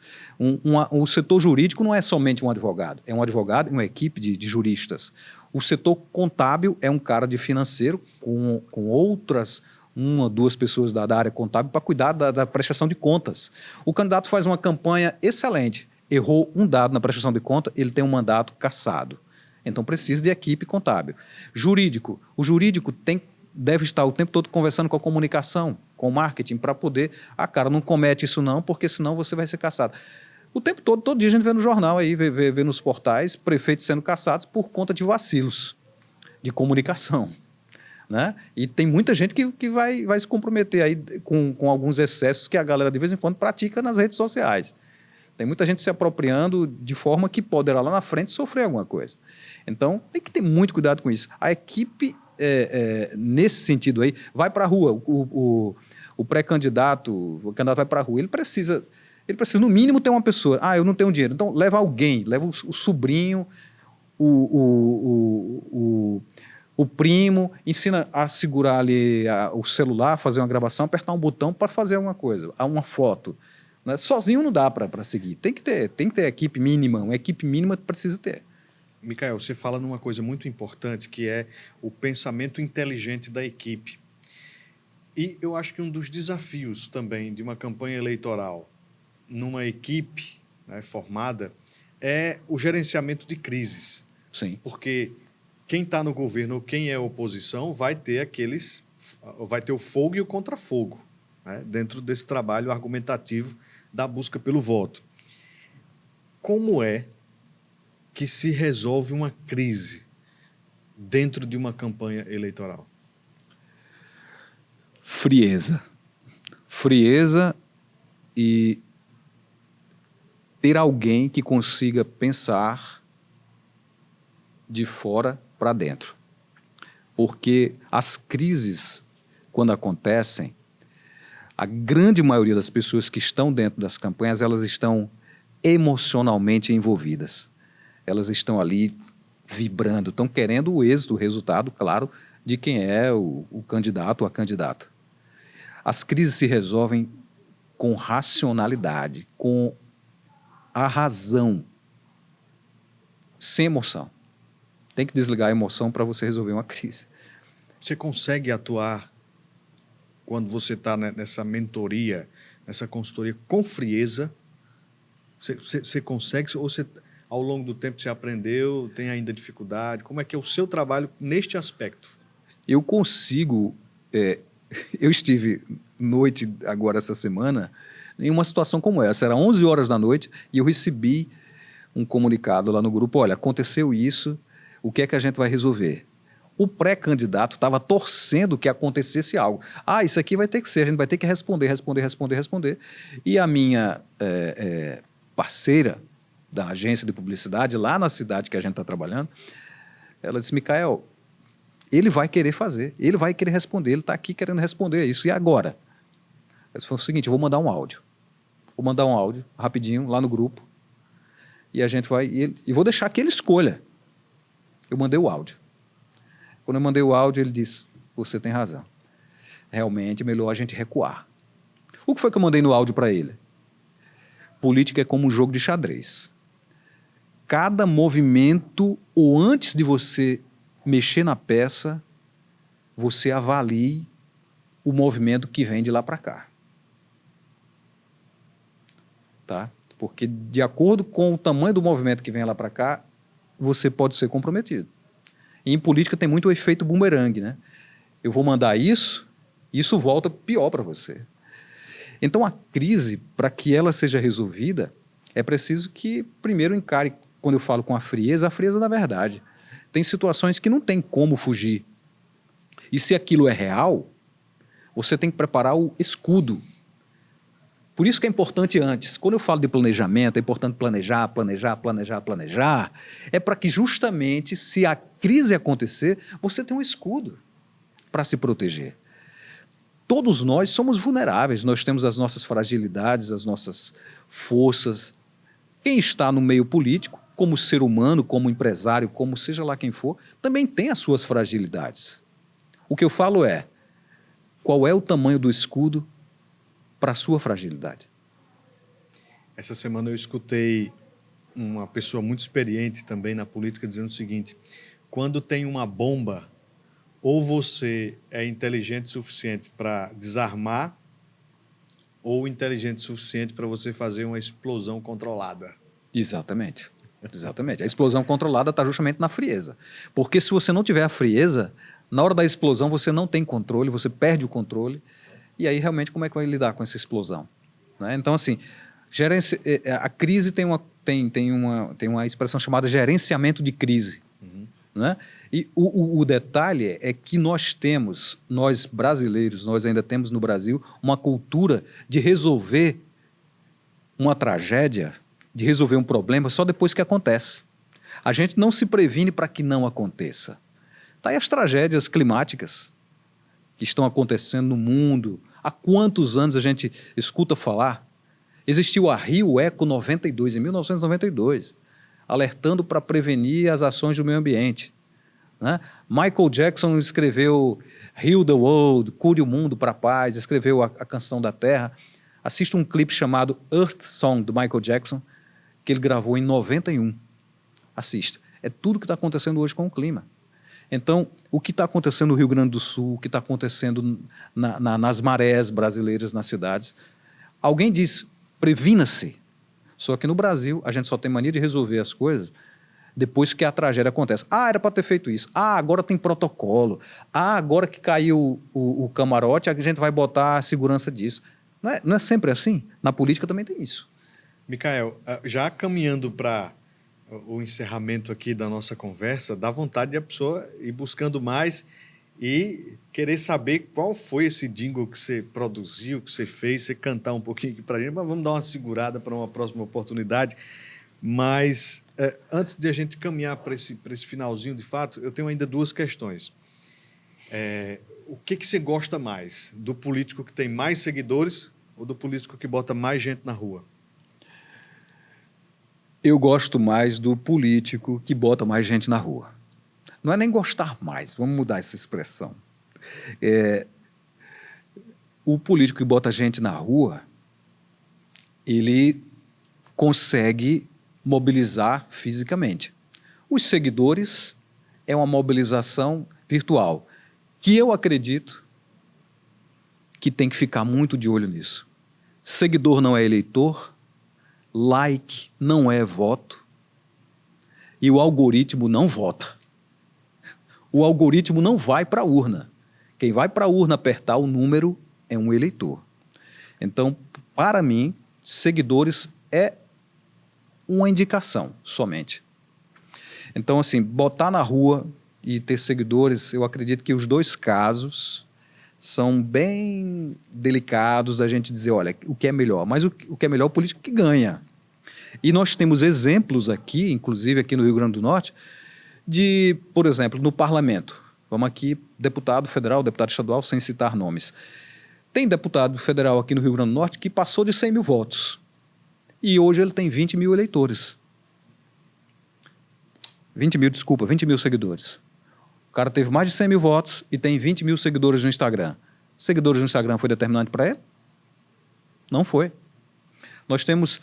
O setor jurídico não é somente um advogado, é um advogado e uma equipe de juristas. O setor contábil é um cara de financeiro com outras, uma ou duas pessoas da área contábil para cuidar da prestação de contas. O candidato faz uma campanha excelente, errou um dado na prestação de conta, ele tem um mandato cassado. Então precisa de equipe contábil. Jurídico, o jurídico deve estar o tempo todo conversando com a comunicação, com o marketing, para poder... cara, não comete isso não, porque senão você vai ser caçado. O tempo todo dia a gente vê no jornal, aí, vê nos portais, prefeitos sendo caçados por conta de vacilos de comunicação, né? E tem muita gente que vai se comprometer aí com alguns excessos que a galera de vez em quando pratica nas redes sociais. Tem muita gente se apropriando de forma que poderá lá na frente sofrer alguma coisa. Então, tem que ter muito cuidado com isso. A equipe, nesse sentido aí, vai para a rua. O pré-candidato, o candidato vai para a rua, ele precisa, no mínimo, ter uma pessoa. Eu não tenho dinheiro. Então, leva alguém, leva o sobrinho, o primo, ensina a segurar ali o celular, fazer uma gravação, apertar um botão para fazer alguma coisa, uma foto. Né? Sozinho não dá para seguir. Tem que ter equipe mínima, uma equipe mínima precisa ter. Micael, você fala numa coisa muito importante, que é o pensamento inteligente da equipe. E eu acho que um dos desafios também de uma campanha eleitoral numa equipe, né, formada é o gerenciamento de crises. Sim. Porque quem está no governo ou quem é oposição vai ter o fogo e o contrafogo, né, dentro desse trabalho argumentativo da busca pelo voto. Como é que se resolve uma crise dentro de uma campanha eleitoral? Frieza. Frieza e ter alguém que consiga pensar de fora para dentro. Porque as crises, quando acontecem, a grande maioria das pessoas que estão dentro das campanhas, elas estão emocionalmente envolvidas. Elas estão ali vibrando, estão querendo o êxito, o resultado, claro, de quem é o candidato ou a candidata. As crises se resolvem com racionalidade, com a razão, sem emoção. Tem que desligar a emoção para você resolver uma crise. Você consegue atuar, quando você está nessa mentoria, nessa consultoria, com frieza? Você consegue, ou você, ao longo do tempo, você aprendeu, tem ainda dificuldade? Como é que é o seu trabalho neste aspecto? Eu consigo... eu estive noite, agora essa semana, em uma situação como essa. Era 11 horas da noite e eu recebi um comunicado lá no grupo: olha, aconteceu isso, o que é que a gente vai resolver? O pré-candidato estava torcendo que acontecesse algo. Isso aqui vai ter que ser, a gente vai ter que responder. E a minha parceira da agência de publicidade, lá na cidade que a gente está trabalhando, ela disse: Micael, ele vai querer fazer, ele vai querer responder, ele está aqui querendo responder isso. E agora? Eu disse: foi o seguinte, eu vou mandar um áudio. Vou mandar um áudio rapidinho lá no grupo e a gente vai... E vou deixar que ele escolha. Eu mandei o áudio. Quando eu mandei o áudio, ele disse: você tem razão. Realmente é melhor a gente recuar. O que foi que eu mandei no áudio para ele? Política é como um jogo de xadrez. Cada movimento, ou antes de você mexer na peça, você avalie o movimento que vem de lá para cá. Tá? Porque, de acordo com o tamanho do movimento que vem lá para cá, você pode ser comprometido. E em política tem muito o efeito bumerangue, né? Eu vou mandar isso volta pior para você. Então, a crise, para que ela seja resolvida, é preciso que primeiro encare, quando eu falo com a frieza da verdade. Tem situações que não tem como fugir. E se aquilo é real, você tem que preparar o escudo. Por isso que é importante antes. Quando eu falo de planejamento, é importante planejar. É para que justamente, se a crise acontecer, você tenha um escudo para se proteger. Todos nós somos vulneráveis, nós temos as nossas fragilidades, as nossas forças. Quem está no meio político, como ser humano, como empresário, como seja lá quem for, também tem as suas fragilidades. O que eu falo é: qual é o tamanho do escudo para a sua fragilidade? Essa semana eu escutei uma pessoa muito experiente também na política dizendo o seguinte: quando tem uma bomba, ou você é inteligente o suficiente para desarmar, ou inteligente o suficiente para você fazer uma explosão controlada. Exatamente. Exatamente. A explosão controlada está justamente na frieza. Porque se você não tiver a frieza, na hora da explosão você não tem controle, você perde o controle, e aí realmente como é que vai lidar com essa explosão? Né? Então, assim, a crise tem uma expressão chamada gerenciamento de crise. Uhum. Né? E o detalhe é que nós brasileiros, nós ainda temos no Brasil uma cultura de resolver uma tragédia de resolver um problema só depois que acontece. A gente não se previne para que não aconteça. Tá aí as tragédias climáticas que estão acontecendo no mundo. Há quantos anos a gente escuta falar? Existiu a Rio Eco 92, em 1992, alertando para prevenir as ações do meio ambiente. Né? Michael Jackson escreveu Heal the World, Cure o Mundo para a Paz, escreveu a Canção da Terra. Assista um clipe chamado Earth Song, do Michael Jackson, que ele gravou em 91. Assista. É tudo que está acontecendo hoje com o clima. Então, o que está acontecendo no Rio Grande do Sul, o que está acontecendo nas marés brasileiras, nas cidades, alguém disse, previna-se. Só que no Brasil, a gente só tem mania de resolver as coisas depois que a tragédia acontece. Ah, era para ter feito isso. Ah, agora tem protocolo. Ah, agora que caiu o camarote, a gente vai botar a segurança disso. Não é sempre assim? Na política também tem isso. Micael, já caminhando para o encerramento aqui da nossa conversa, dá vontade de a pessoa ir buscando mais e querer saber qual foi esse jingle que você produziu, que você fez, você cantar um pouquinho aqui para a gente, mas vamos dar uma segurada para uma próxima oportunidade. Mas antes de a gente caminhar para esse finalzinho, de fato, eu tenho ainda duas questões. O que você gosta mais? Do político que tem mais seguidores ou do político que bota mais gente na rua? Eu gosto mais do político que bota mais gente na rua. Não é nem gostar mais, vamos mudar essa expressão. O político que bota gente na rua, ele consegue mobilizar fisicamente. Os seguidores é uma mobilização virtual, que eu acredito que tem que ficar muito de olho nisso. Seguidor não é eleitor, like não é voto e o algoritmo não vota. O algoritmo não vai para a urna. Quem vai para a urna apertar o número é um eleitor. Então, para mim, seguidores é uma indicação somente. Então, assim, botar na rua e ter seguidores, eu acredito que os dois casos são bem delicados da gente dizer, olha, o que é melhor? Mas o que é melhor é o político que ganha. E nós temos exemplos aqui, inclusive aqui no Rio Grande do Norte, de, por exemplo, no parlamento. Vamos aqui, deputado federal, deputado estadual, sem citar nomes. Tem deputado federal aqui no Rio Grande do Norte que passou de 100 mil votos. E hoje ele tem 20 mil eleitores. 20 mil seguidores. O cara teve mais de 100 mil votos e tem 20 mil seguidores no Instagram. Seguidores no Instagram foi determinante para ele? Não foi. Nós temos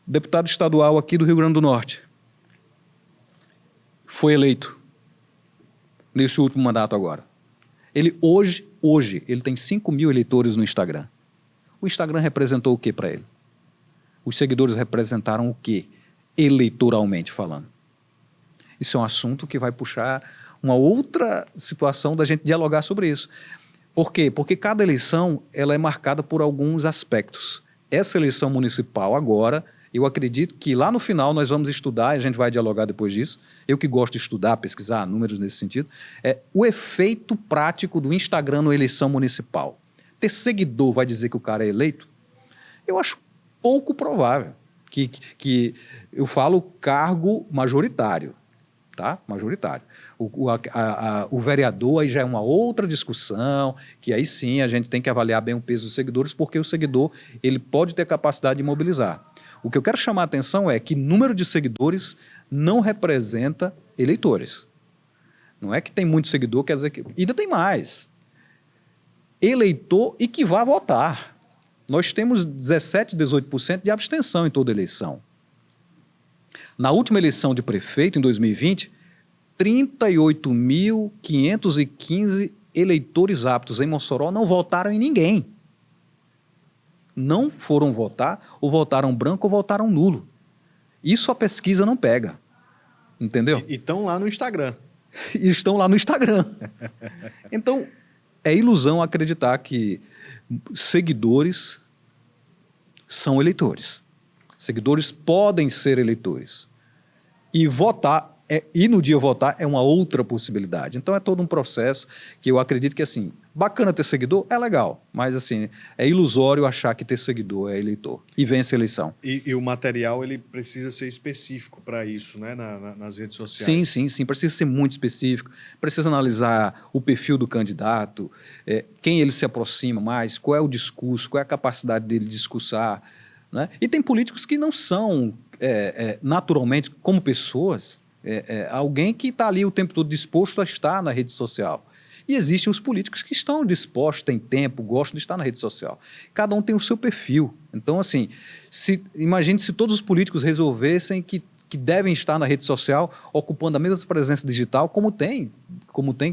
deputado estadual aqui do Rio Grande do Norte. Foi eleito nesse último mandato agora. Ele hoje, ele tem 5 mil eleitores no Instagram. O Instagram representou o que para ele? Os seguidores representaram o que, eleitoralmente falando? Isso é um assunto que vai puxar uma outra situação da gente dialogar sobre isso. Por quê? Porque cada eleição ela é marcada por alguns aspectos. Essa eleição municipal agora, eu acredito que lá no final nós vamos estudar, e a gente vai dialogar depois disso, eu que gosto de estudar, pesquisar números nesse sentido, é o efeito prático do Instagram na eleição municipal. Ter seguidor vai dizer que o cara é eleito? Eu acho pouco provável. Que eu falo cargo majoritário, tá? Majoritário. O vereador aí já é uma outra discussão, que aí sim a gente tem que avaliar bem o peso dos seguidores, porque o seguidor ele pode ter capacidade de mobilizar. O que eu quero chamar a atenção é que número de seguidores não representa eleitores. Não é que tem muito seguidor, quer dizer que... Ainda tem mais. Eleitor e que vá votar. Nós temos 17%, 18% de abstenção em toda eleição. Na última eleição de prefeito, em 2020, 38.515 eleitores aptos em Mossoró não votaram em ninguém. Não foram votar, ou votaram branco ou votaram nulo. Isso a pesquisa não pega. Entendeu? E estão lá no Instagram. E estão lá no Instagram. Então, é ilusão acreditar que seguidores são eleitores. Seguidores podem ser eleitores. E votar ir no dia votar é uma outra possibilidade. Então é todo um processo que eu acredito que, assim, bacana ter seguidor, é legal, mas assim, é ilusório achar que ter seguidor é eleitor e vence a eleição. E o material ele precisa ser específico para isso, né, nas redes sociais. Sim, precisa ser muito específico, precisa analisar o perfil do candidato, quem ele se aproxima mais, qual é o discurso, qual é a capacidade dele de discursar, né? E tem políticos que não são, naturalmente, como pessoas, alguém que está ali o tempo todo disposto a estar na rede social. E existem os políticos que estão dispostos, têm tempo, gostam de estar na rede social. Cada um tem o seu perfil. Então, assim, imagine se todos os políticos resolvessem que devem estar na rede social ocupando a mesma presença digital, como tem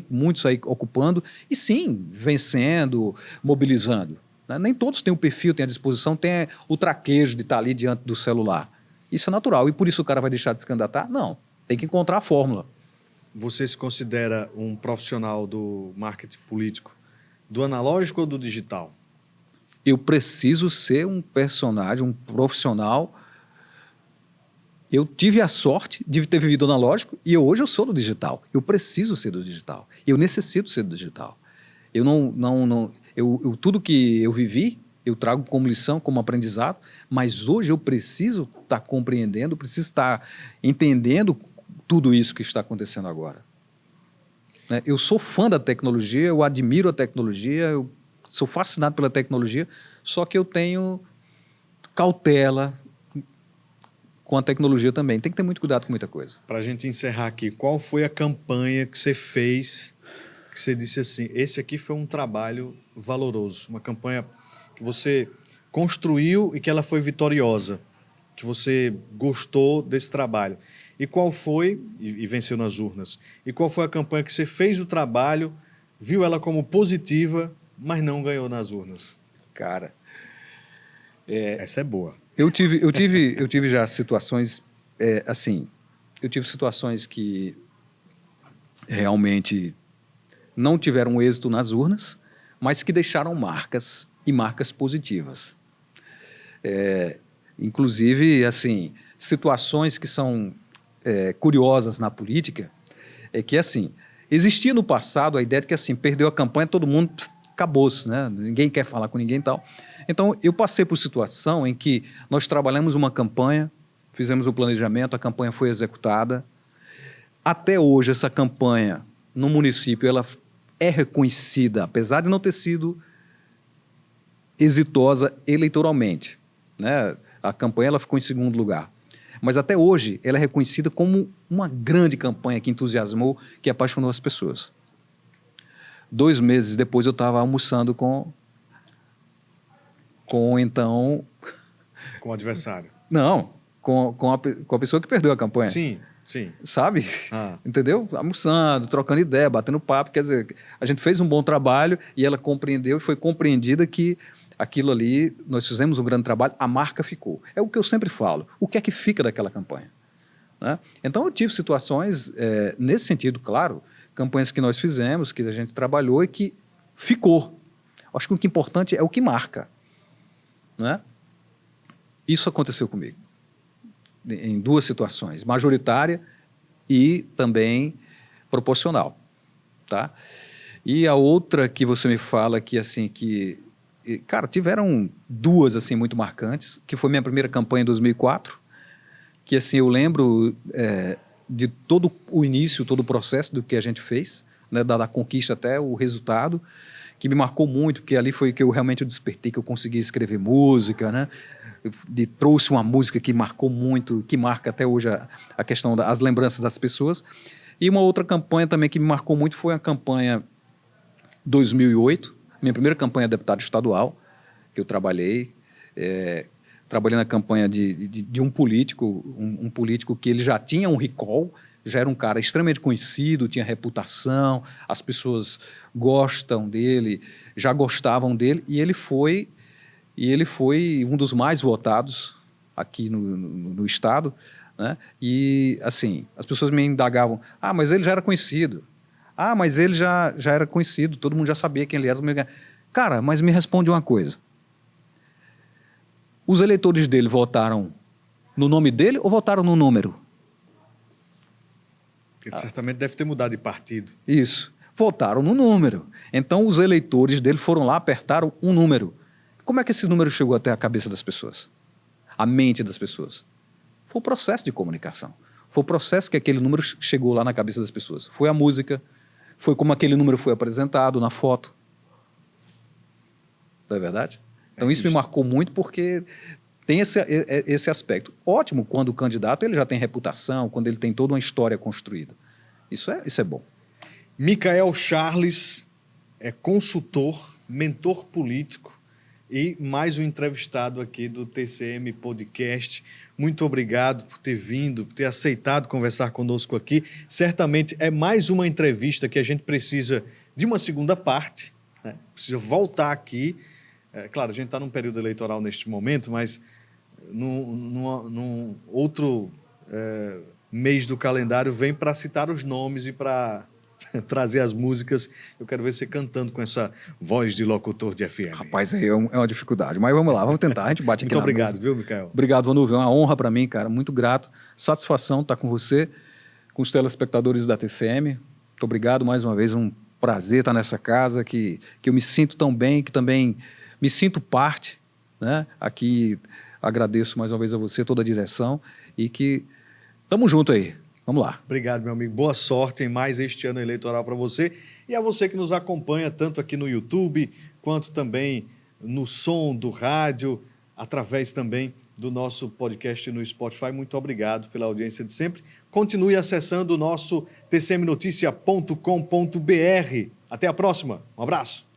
muitos aí ocupando, e sim, vencendo, mobilizando. Né? Nem todos têm o perfil, têm a disposição, têm o traquejo de estar ali diante do celular. Isso é natural. E por isso o cara vai deixar de se candidatar? Não. Tem que encontrar a fórmula. Você se considera um profissional do marketing político do analógico ou do digital? Eu preciso ser um personagem, um profissional. Eu tive a sorte de ter vivido analógico e hoje eu sou do digital. Eu preciso ser do digital. Eu necessito ser do digital. Tudo que eu vivi, eu trago como lição, como aprendizado, mas hoje eu preciso estar compreendendo, preciso estar entendendo tudo isso que está acontecendo agora. Né? Eu sou fã da tecnologia, eu admiro a tecnologia, eu sou fascinado pela tecnologia, só que eu tenho cautela com a tecnologia também. Tem que ter muito cuidado com muita coisa. Para a gente encerrar aqui, qual foi a campanha que você fez, que você disse assim, esse aqui foi um trabalho valoroso, uma campanha que você construiu e que ela foi vitoriosa, que você gostou desse trabalho? E qual foi, e venceu nas urnas, e qual foi a campanha que você fez o trabalho, viu ela como positiva, mas não ganhou nas urnas? Cara, essa é boa. Eu tive já situações, assim, eu tive situações que realmente não tiveram êxito nas urnas, mas que deixaram marcas, e marcas positivas. Inclusive, assim, situações que são curiosas na política, é que, assim, existia no passado a ideia de que, assim, perdeu a campanha, todo mundo acabou-se, né? Ninguém quer falar com ninguém e tal. Então, eu passei por situação em que nós trabalhamos uma campanha, fizemos o planejamento, a campanha foi executada. Até hoje, essa campanha no município, ela é reconhecida, apesar de não ter sido exitosa eleitoralmente, né? A campanha ela ficou em segundo lugar. Mas até hoje ela é reconhecida como uma grande campanha que entusiasmou, que apaixonou as pessoas. 2 meses depois eu estava almoçando com então... Com o adversário? Não, com a pessoa que perdeu a campanha. Sim. Sabe? Entendeu? Almoçando, trocando ideia, batendo papo. Quer dizer, a gente fez um bom trabalho e ela compreendeu e foi compreendida que aquilo ali, nós fizemos um grande trabalho, a marca ficou. É o que eu sempre falo. O que é que fica daquela campanha? Né? Então, eu tive situações, nesse sentido, claro, campanhas que nós fizemos, que a gente trabalhou e que ficou. Acho que o que é importante é o que marca. Né? Isso aconteceu comigo. Em 2 situações, majoritária e também proporcional. Tá? E a outra que você me fala que, assim, cara, tiveram 2 assim, muito marcantes, que foi minha primeira campanha em 2004, que assim, eu lembro de todo o início, todo o processo do que a gente fez, né, da conquista até o resultado, que me marcou muito, porque ali foi que eu realmente despertei, que eu consegui escrever música, né? Trouxe uma música que marcou muito, que marca até hoje a questão das lembranças das pessoas. E uma outra campanha também que me marcou muito foi a campanha 2008, minha primeira campanha de deputado estadual, que eu trabalhei. Trabalhei na campanha de um político, um político que ele já tinha um recall, já era um cara extremamente conhecido, tinha reputação, as pessoas gostam dele, já gostavam dele, e ele foi um dos mais votados aqui no estado, né? E, assim, as pessoas me indagavam, mas ele já era conhecido, mas ele já era conhecido, todo mundo já sabia quem ele era. Cara, mas me responde uma coisa, os eleitores dele votaram no nome dele ou votaram no número? Ele certamente deve ter mudado de partido. Isso. Votaram no número. Então, os eleitores dele foram lá, apertaram um número. Como é que esse número chegou até a cabeça das pessoas? A mente das pessoas? Foi o processo de comunicação. Foi o processo que aquele número chegou lá na cabeça das pessoas. Foi a música, foi como aquele número foi apresentado na foto. Não é verdade? Então, isso me marcou muito porque tem esse aspecto. Ótimo quando o candidato ele já tem reputação, quando ele tem toda uma história construída. Isso é bom. Micael Charles é consultor, mentor político e mais um entrevistado aqui do TCM Podcast. Muito obrigado por ter vindo, por ter aceitado conversar conosco aqui. Certamente é mais uma entrevista que a gente precisa de uma segunda parte, né? Precisa voltar aqui. Claro, a gente está num período eleitoral neste momento, mas num outro mês do calendário vem para citar os nomes e para trazer as músicas. Eu quero ver você cantando com essa voz de locutor de FM. Rapaz, aí é uma dificuldade, mas vamos lá, vamos tentar, a gente bate aqui. Muito obrigado, viu, Micael? Obrigado, Vanúvio, é uma honra para mim, cara, muito grato, satisfação estar com você, com os telespectadores da TCM, muito obrigado mais uma vez, um prazer estar nessa casa, que eu me sinto tão bem, que também me sinto parte, né? Aqui agradeço mais uma vez a você, toda a direção, e que estamos juntos aí. Vamos lá. Obrigado, meu amigo. Boa sorte em mais este ano eleitoral para você e a você que nos acompanha tanto aqui no YouTube quanto também no som do rádio, através também do nosso podcast no Spotify. Muito obrigado pela audiência de sempre. Continue acessando o nosso tcmnoticia.com.br. Até a próxima. Um abraço.